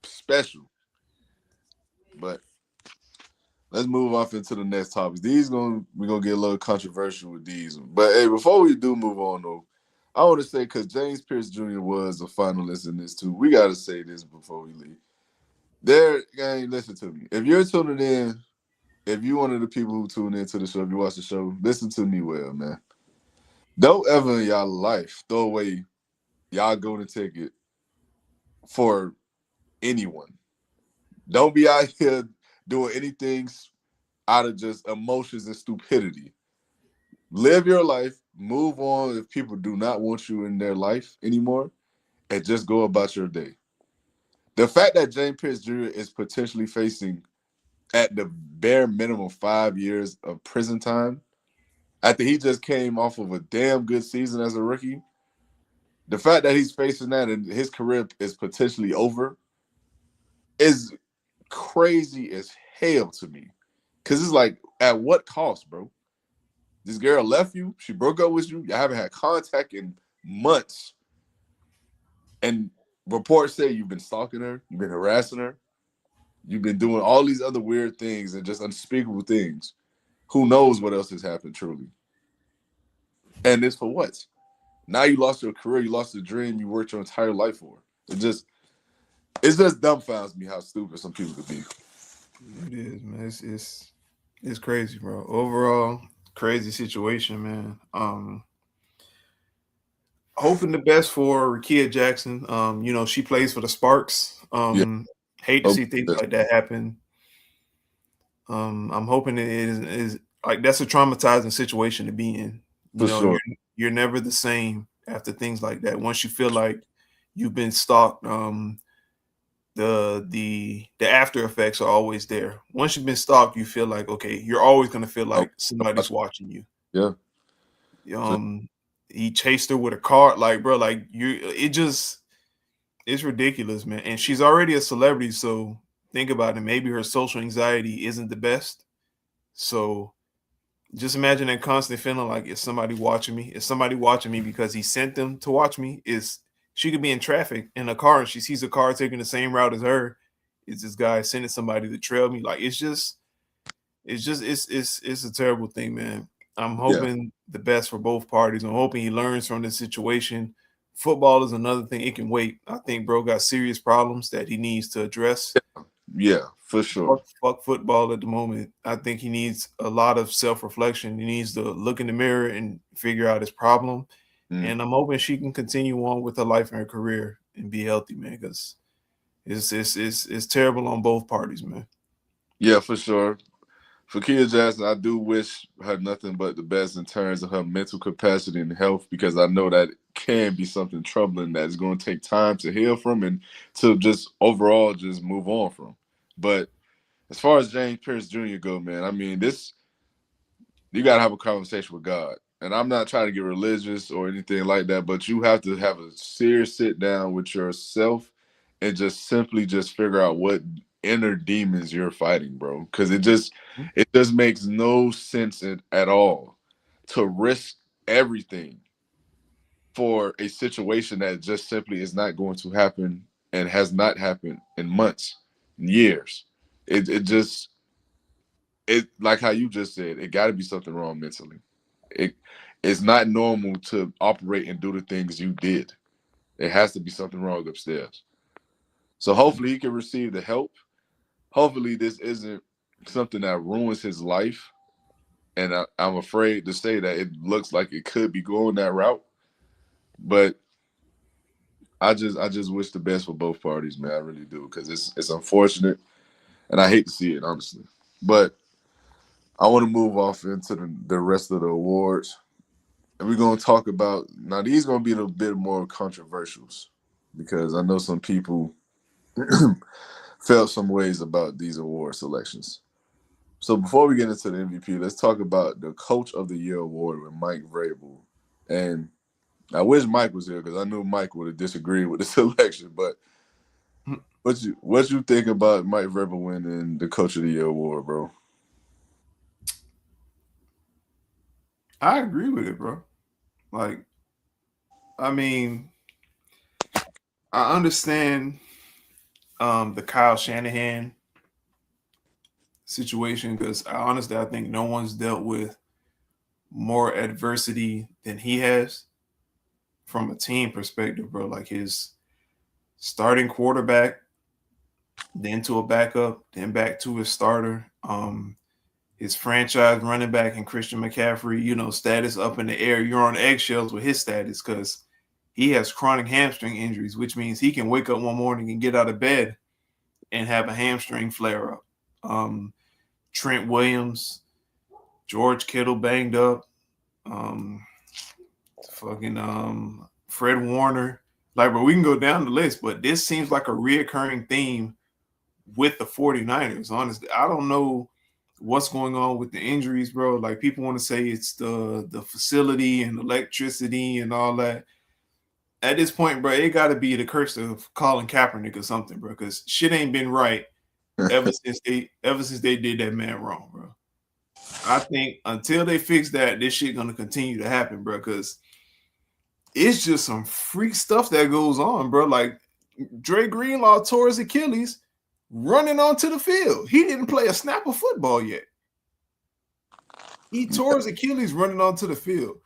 special. But let's move off into the next topics. We're gonna get a little controversial with these. But hey, before we do move on though, I want to say because James Pierce Jr. was a finalist in this too. We gotta say this before we leave. Gang, listen to me. If you're tuning in, if you one of the people who tune into the show, if you watch the show, listen to me well, man. Don't ever in y'all life throw away y'all golden ticket for anyone. Don't be out here doing anything out of just emotions and stupidity. Live your life, move on if people do not want you in their life anymore, and just go about your day. The fact that James Pierce Jr. is potentially facing at the bare minimum 5 years of prison time after he just came off of a damn good season as a rookie, the fact that he's facing that and his career is potentially over is crazy as hell to me. Cause it's like, at what cost, bro? This girl left you. She broke up with you. You haven't had contact in months. And reports say you've been stalking her. You've been harassing her. You've been doing all these other weird things and just unspeakable things. Who knows what else has happened, truly? And it's for what? Now you lost your career. You lost the dream you worked your entire life for. It just dumbfounds me how stupid some people could be. It is, man. It's crazy, bro. Overall, crazy situation, man. Hoping the best for Rakia Jackson. She plays for the Sparks. Yeah. Hate to Oh, see things that's like that happen. I'm hoping it is like that's a traumatizing situation to be in. You for know, sure. you're never the same after things like that. Once you feel like you've been stalked, the after effects are always there. Once you've been stalked, you feel like okay, you're always gonna feel Oh, like somebody's watching you. yeah. Um, he chased her with a car, like bro, like it's ridiculous, man. And she's already a celebrity, so think about it. Maybe her social anxiety isn't the best. So just imagine that constant feeling like is somebody watching me? Is somebody watching me because he sent them to watch me? Is she could be in traffic in a car and she sees a car taking the same route as her? Is this guy sending somebody to trail me? Like it's a terrible thing, man. I'm Yeah. hoping the best for both parties. I'm hoping he learns from this situation. Football is another thing. It can wait. I think bro got serious problems that he needs to address. Yeah, for sure. Fuck football at the moment. I think he needs a lot of self reflection. He needs to look in the mirror and figure out his problem. Mm. And I'm hoping she can continue on with her life and her career and be healthy, man. Because it's terrible on both parties, man. Yeah, for sure. For Kia Jackson, I do wish her nothing but the best in terms of her mental capacity and health because I know that can be something troubling that is going to take time to heal from and to just overall just move on from. But as far as James Pierce Jr. go, man, I mean, this you got to have a conversation with God. And I'm not trying to get religious or anything like that, but you have to have a serious sit down with yourself and just simply just figure out what inner demons you're fighting, bro. Because it just makes no sense at all to risk everything for a situation that just simply is not going to happen and has not happened in months, years. It like how you just said, it got to be something wrong mentally. It it's not normal to operate and do the things you did. There has to be something wrong upstairs. So hopefully he can receive the help. Hopefully this isn't something that ruins his life. And I'm afraid to say that it looks like it could be going that route. But I just wish the best for both parties, man. I really do because it's unfortunate and I hate to see it honestly. But I want to move off into the rest of the awards. And we're gonna talk about now. These gonna be a bit more controversials because I know some people felt some ways about these award selections. So before we get into the MVP, let's talk about the Coach of the Year award with Mike Vrabel. And I wish Mike was here because I knew Mike would have disagreed with the selection. But what you think about Mike Vrabel winning the Coach of the Year award, bro? I agree with it, bro. Like, I mean, I understand the Kyle Shanahan situation because I think no one's dealt with more adversity than he has from a team perspective, bro. Like his starting quarterback, then to a backup, then back to his starter. His franchise running back and Christian McCaffrey, status up in the air. You're on eggshells with his status because he has chronic hamstring injuries, which means he can wake up one morning and get out of bed and have a hamstring flare up. Trent Williams, George Kittle banged up, um, fucking Fred Warner. Like, bro, we can go down the list, but this seems like a reoccurring theme with the 49ers. Honestly, I don't know what's going on with the injuries, bro. Like, people want to say it's the facility and electricity and all that. At this point, bro, it got to be the curse of Colin Kaepernick or something, bro, because shit ain't been right ever since they did that man wrong, bro. I think until they fix that, this shit gonna continue to happen, bro, because it's just some freak stuff that goes on, bro. Like Dre Greenlaw tore his Achilles running onto the field. He didn't play a snap of football yet. He tore his Achilles running onto the field.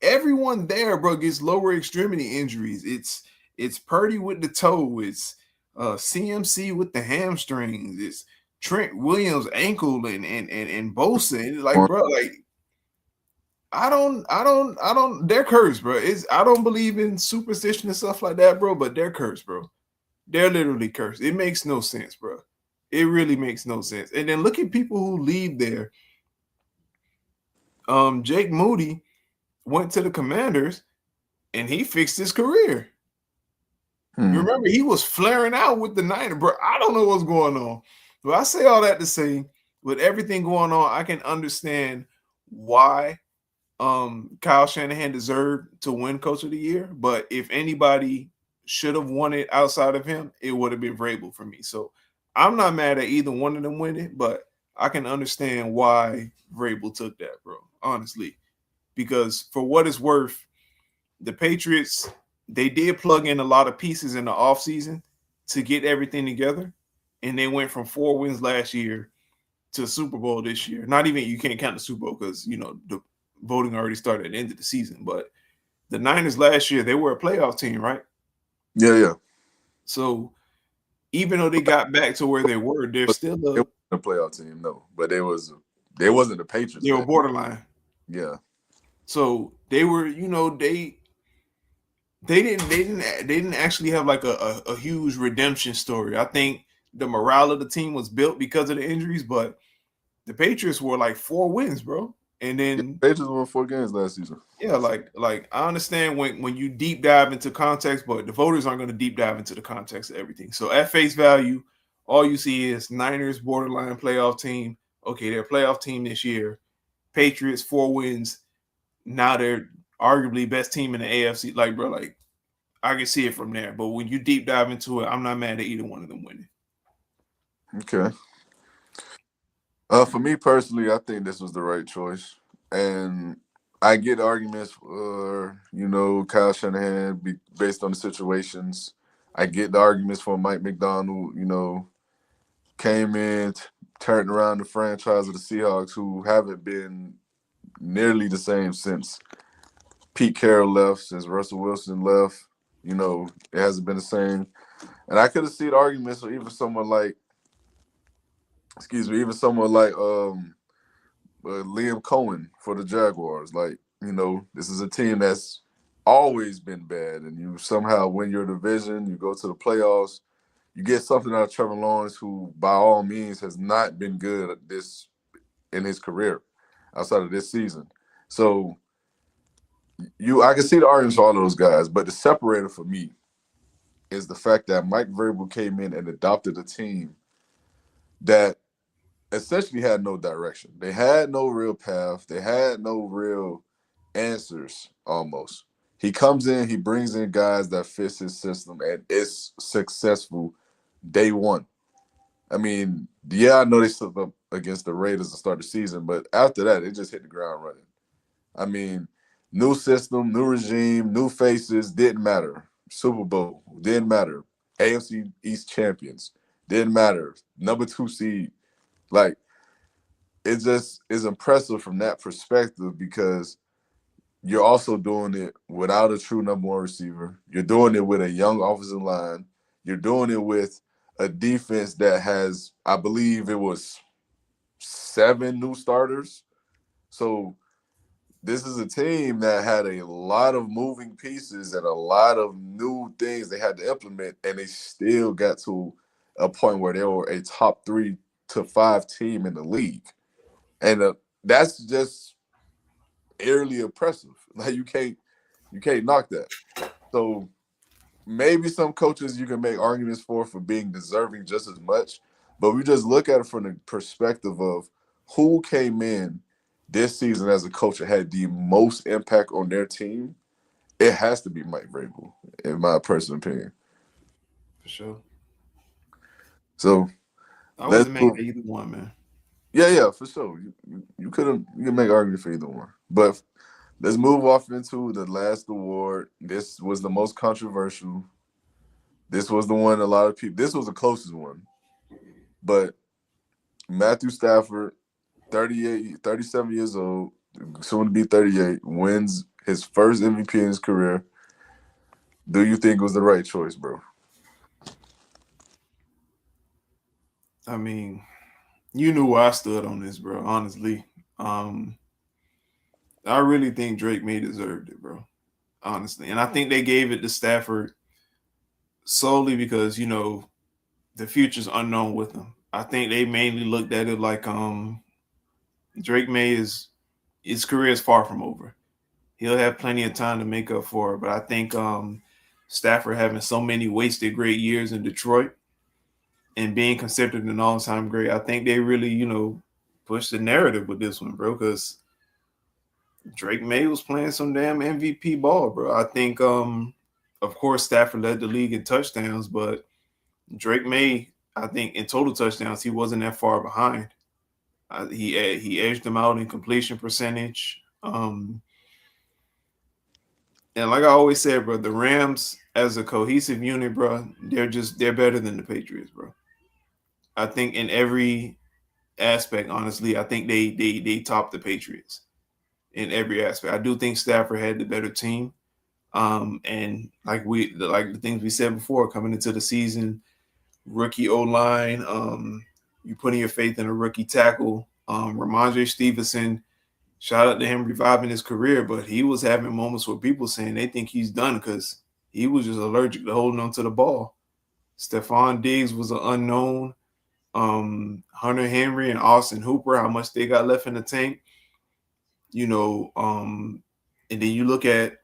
Everyone there, bro, gets lower extremity injuries. It's Purdy with the toe. It's CMC with the hamstrings. It's Trent Williams ankle and Bosa. Like, bro, like I don't. They're cursed, bro. I don't believe in superstition and stuff like that, bro. But they're cursed, bro. They're literally cursed. It makes no sense, bro. It really makes no sense. And then look at people who leave there. Jake Moody went to the Commanders, and he fixed his career. Remember, he was flaring out with the Niners, bro. I don't know what's going on. But I say all that to say, with everything going on, I can understand why Kyle Shanahan deserved to win Coach of the Year. But if anybody should have won it outside of him, it would have been Vrabel for me. So I'm not mad at either one of them winning, but I can understand why Vrabel took that, bro. Honestly, because for what it's worth, the Patriots, they did plug in a lot of pieces in the offseason to get everything together. And they went from 4 wins last year to Super Bowl this year. Not even, you can't count the Super Bowl because, the voting already started at the end of the season. But the Niners last year, they were a playoff team, right? Yeah. So even though they got back to where they were, they're still a playoff team, no. But they wasn't the Patriots. They were borderline. Yeah. So they were, they didn't actually have like a huge redemption story. I think the morale of the team was built because of the injuries, but the Patriots were like 4 wins, bro. And then Patriots won 4 games last season. Yeah, like I understand when you deep dive into context, but the voters aren't going to deep dive into the context of everything. So at face value, all you see is Niners borderline playoff team. Okay, they're a playoff team this year. Patriots 4 wins. Now they're arguably best team in the AFC. Like, bro, like I can see it from there. But when you deep dive into it, I'm not mad at either one of them winning. Okay. For me personally, I think this was the right choice, and I get arguments for Kyle Shanahan based on the situations. I get the arguments for Mike McDonald. Came in, turned around the franchise of the Seahawks, who haven't been nearly the same since Pete Carroll left, since Russell Wilson left. It hasn't been the same. And I could have seen arguments for even someone like Liam Cohen for the Jaguars. Like, this is a team that's always been bad, and you somehow win your division, you go to the playoffs, you get something out of Trevor Lawrence, who by all means has not been good at this in his career outside of this season. So I can see the arguments for all those guys, but the separator for me is the fact that Mike Vrabel came in and adopted a team that essentially had no direction. They had no real path. They had no real answers almost. He comes in, he brings in guys that fits his system, and it's successful day one. I mean, yeah, I know they slipped up against the Raiders to start the season, but after that, it just hit the ground running. I mean, new system, new regime, new faces, didn't matter. Super Bowl, didn't matter. AFC East champions, didn't matter. Number 2 seed, like it just is impressive from that perspective because you're also doing it without a true number one receiver. You're doing it with a young offensive line. You're doing it with a defense that has, I believe it was 7 new starters. So this is a team that had a lot of moving pieces and a lot of new things they had to implement, and they still got to a point where they were a top 3 to 5 team in the league. And that's just eerily impressive. Like you can't knock that. So maybe some coaches you can make arguments for being deserving just as much, but we just look at it from the perspective of who came in this season as a coach that had the most impact on their team. It has to be Mike Vrabel, in my personal opinion. For sure. So I let's wasn't mad move. at either one, man. Yeah, for sure. You can make arguments for either one, but let's move off into the last award. This was the most controversial. This was the one a lot of people. This was the closest one, but Matthew Stafford, 38, 37 years old, soon to be 38, wins his first MVP in his career. Do you think it was the right choice, bro? I mean, you knew where I stood on this, bro. Honestly, um, I really think Drake May deserved it, bro. Honestly, and I think they gave it to Stafford solely because the future's unknown with him. I think they mainly looked at it like Drake May is his career is far from over. He'll have plenty of time to make up for it, but I think Stafford having so many wasted great years in Detroit and being considered an all-time great, I think they really pushed the narrative with this one, bro. Because Drake May was playing some damn MVP ball, bro. I think of course Stafford led the league in touchdowns, but Drake May, I think in total touchdowns, he wasn't that far behind. He edged them out in completion percentage. And like I always said, bro, the Rams as a cohesive unit, bro, they're better than the Patriots, bro. I think in every aspect, honestly, I think they top the Patriots in every aspect. I do think Stafford had the better team. And like the things we said before, coming into the season, rookie O line, you putting your faith in a rookie tackle. Ramondre Stevenson, shout out to him reviving his career, but he was having moments where people saying they think he's done because he was just allergic to holding on to the ball. Stephon Diggs was an unknown. Hunter Henry and Austin Hooper, how much they got left in the tank, you know. And then you look at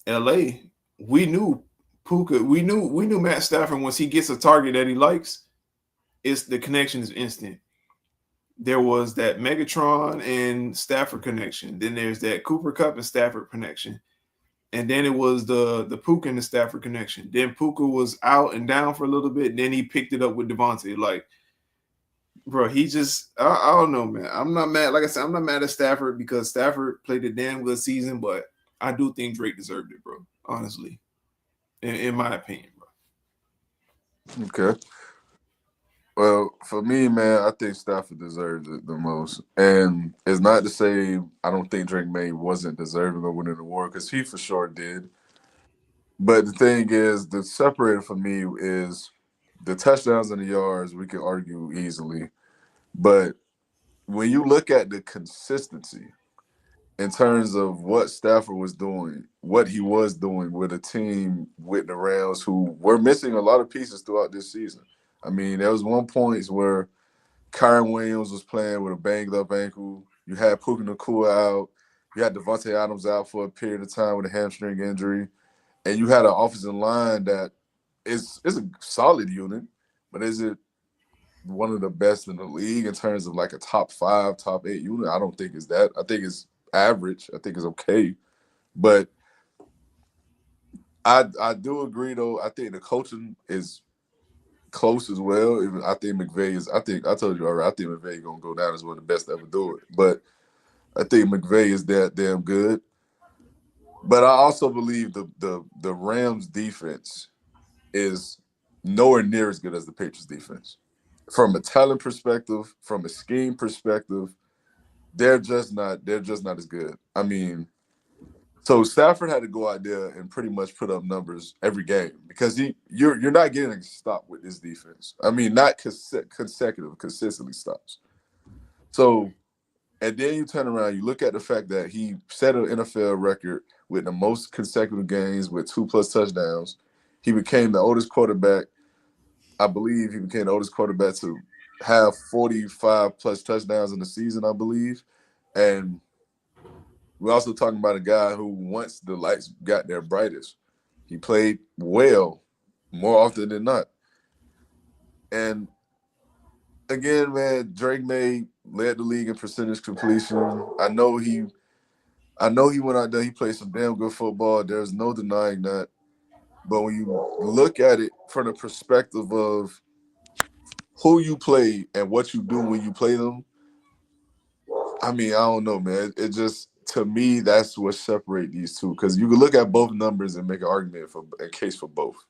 LA, we knew Puka, we knew Matt Stafford once he gets a target that he likes, it's the connection is instant. There was that Megatron and Stafford connection. Then there's that Cooper Cup and Stafford connection. And then it was the Puka and the Stafford connection. Then Puka was out and down for a little bit. Then he picked it up with Devontae. Like, bro, he just I don't know, man. I'm not mad. Like I said, I'm not mad at Stafford because Stafford played a damn good season, but I do think Drake deserved it, bro. Honestly, in my opinion, bro. Okay. Well, for me, man, I think Stafford deserves it the most. And it's not to say I don't think Drake May wasn't deserving of winning the award, because he for sure did. But the thing is, the separator for me is the touchdowns and the yards, we can argue easily. But when you look at the consistency in terms of what Stafford was doing, what he was doing with a team with the Rams who were missing a lot of pieces throughout this season. I mean, there was one point where Kyron Williams was playing with a banged up ankle. You had Puka Nacua out. You had Devontae Adams out for a period of time with a hamstring injury. And you had an offensive line that is a solid unit, but is it one of the best in the league in terms of like a top 5, top 8 unit? I don't think it's that. I think it's average. I think it's okay. But I do agree though. I think the coaching is close as well. I think McVay is. I think I told you already. I think McVay gonna go down as one of the best to ever do it. But I think McVay is that damn good. But I also believe the Rams defense is nowhere near as good as the Patriots defense. From a talent perspective, from a scheme perspective, they're just not as good. I mean, so Stafford had to go out there and pretty much put up numbers every game because you're not getting a stop with this defense. I mean, not consecutive, consistently stops. So and then you turn around, you look at the fact that he set an NFL record with the most consecutive games with 2+ touchdowns. He became the oldest quarterback. I believe he became the oldest quarterback to have 45+ touchdowns in the season, I believe. And we're also talking about a guy who, once the lights got their brightest, he played well more often than not. And again, man, Drake May led the league in percentage completion. I know he went out there, he played some damn good football. There's no denying that. But when you look at it from the perspective of who you play and what you do when you play them, I mean, I don't know, man. It just, to me, that's what separates these two. Because you can look at both numbers and make an argument for a case for both.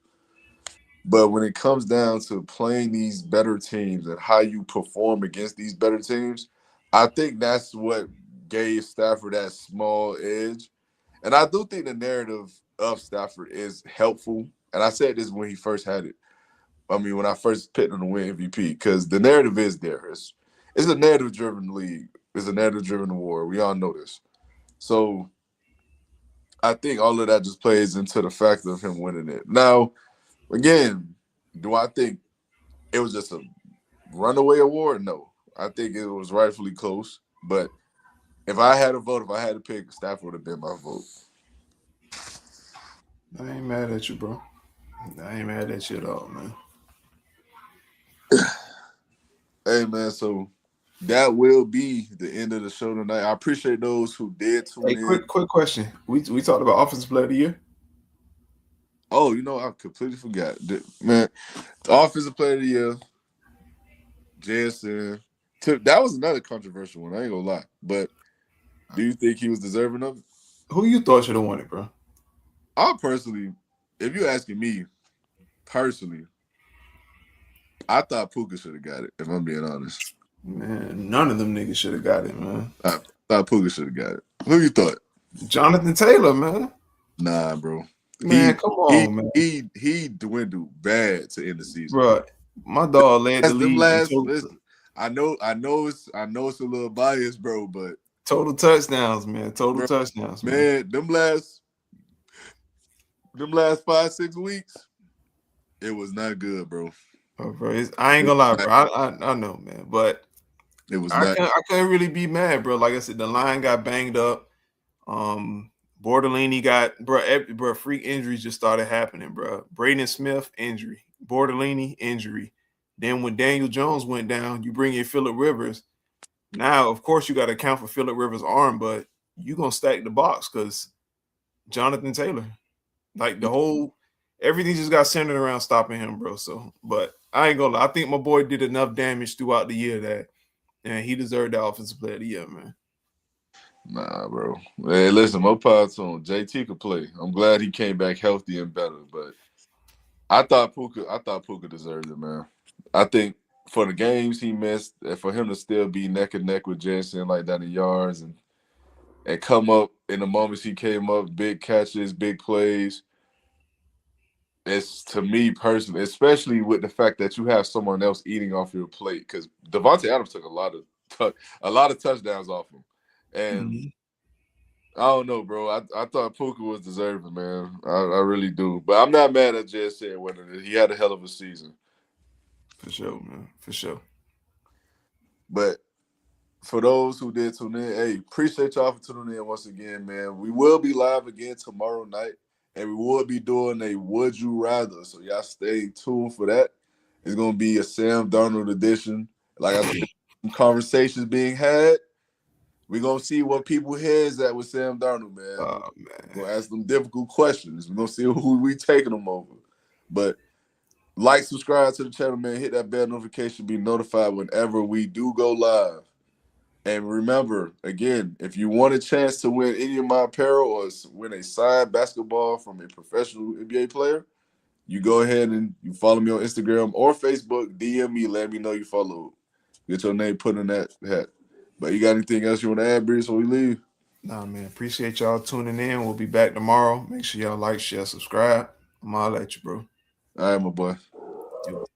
But when it comes down to playing these better teams and how you perform against these better teams, I think that's what gave Stafford that small edge. And I do think the narrative of Stafford is helpful. And I said this when he first had it. I mean, when I first picked him to win MVP, because the narrative is there. It's a narrative-driven league. It's a narrative-driven war. We all know this. So I think all of that just plays into the fact of him winning it. Now, again, do I think it was just a runaway award? No. I think it was rightfully close. But if I had a vote, if I had to pick, Stafford would have been my vote. I ain't mad at you, bro. I ain't mad at you at all, man. Hey, man, so that will be the end of the show tonight. I appreciate those who did tune Hey, in. quick question. We talked about offensive player of the year. Oh, I completely forgot. Man, the offensive player of the year, Jensen. That was another controversial one. I ain't gonna lie. But do you think he was deserving of it? Who you thought should have won it, bro? I personally, if you're asking me personally, I thought Puka should have got it, if I'm being honest. Man, none of them niggas should have got it, man. I thought Puka should have got it. Who you thought? Jonathan Taylor, man. Nah, bro. Man, come on, man. He dwindled bad to end the season. Bro, my dog led the That's them league in last. Listen, I know it's a little biased, bro, but total touchdowns, man. Total bro, touchdowns, man. man, them last 5-6 weeks, it was not good, bro. Bro, I ain't gonna lie, bro. I know, man, but It was I not. couldn't really be mad, bro. Like I said, the line got banged up. Bordelini got bro, freak injuries just started happening, bro. Braden Smith injury, Bordelini injury. Then when Daniel Jones went down, you bring in Phillip Rivers. Now, of course, you got to account for Phillip Rivers' arm, but you gonna stack the box because Jonathan Taylor, like everything just got centered around stopping him, bro. So, but I ain't gonna lie, I think my boy did enough damage throughout the year that, and he deserved the offensive player of the year, man. Nah, bro. Hey, listen, more power to him. JT could play. I'm glad he came back healthy and better, but I thought Puka deserved it, man. I think for the games he missed, and for him to still be neck and neck with Jensen like that in yards and come up in the moments he came up, big catches, big plays. It's, to me personally, especially with the fact that you have someone else eating off your plate, because Devontae Adams took a lot of touchdowns off him, and Mm-hmm. I don't know, bro. I thought Puka was deserving, man. I really do, but I'm not mad at Jensen winning it. He had a hell of a season, For sure, man. For sure. but for those who did tune in, hey, appreciate y'all for tuning in once again, man. We will be live again tomorrow night, and we will be doing a Would You Rather. So y'all stay tuned for that. It's gonna be a Sam Darnold edition. Like I said, some conversations being had. We're gonna see what people heads at with Sam Darnold, man. Oh We're man. gonna ask them difficult questions. We're gonna see who we taking them over. But like, subscribe to the channel, man. Hit that bell notification, be notified whenever we do go live. And remember, again, if you want a chance to win any of my apparel or win a signed basketball from a professional NBA player, you go ahead and you follow me on Instagram or Facebook. DM me, let me know you follow. Get your name put in that hat. But you got anything else you want to add, Bree, before we leave? Nah, man. Appreciate y'all tuning in. We'll be back tomorrow. Make sure y'all like, share, subscribe. I'm all at you, bro. All right, my boy. You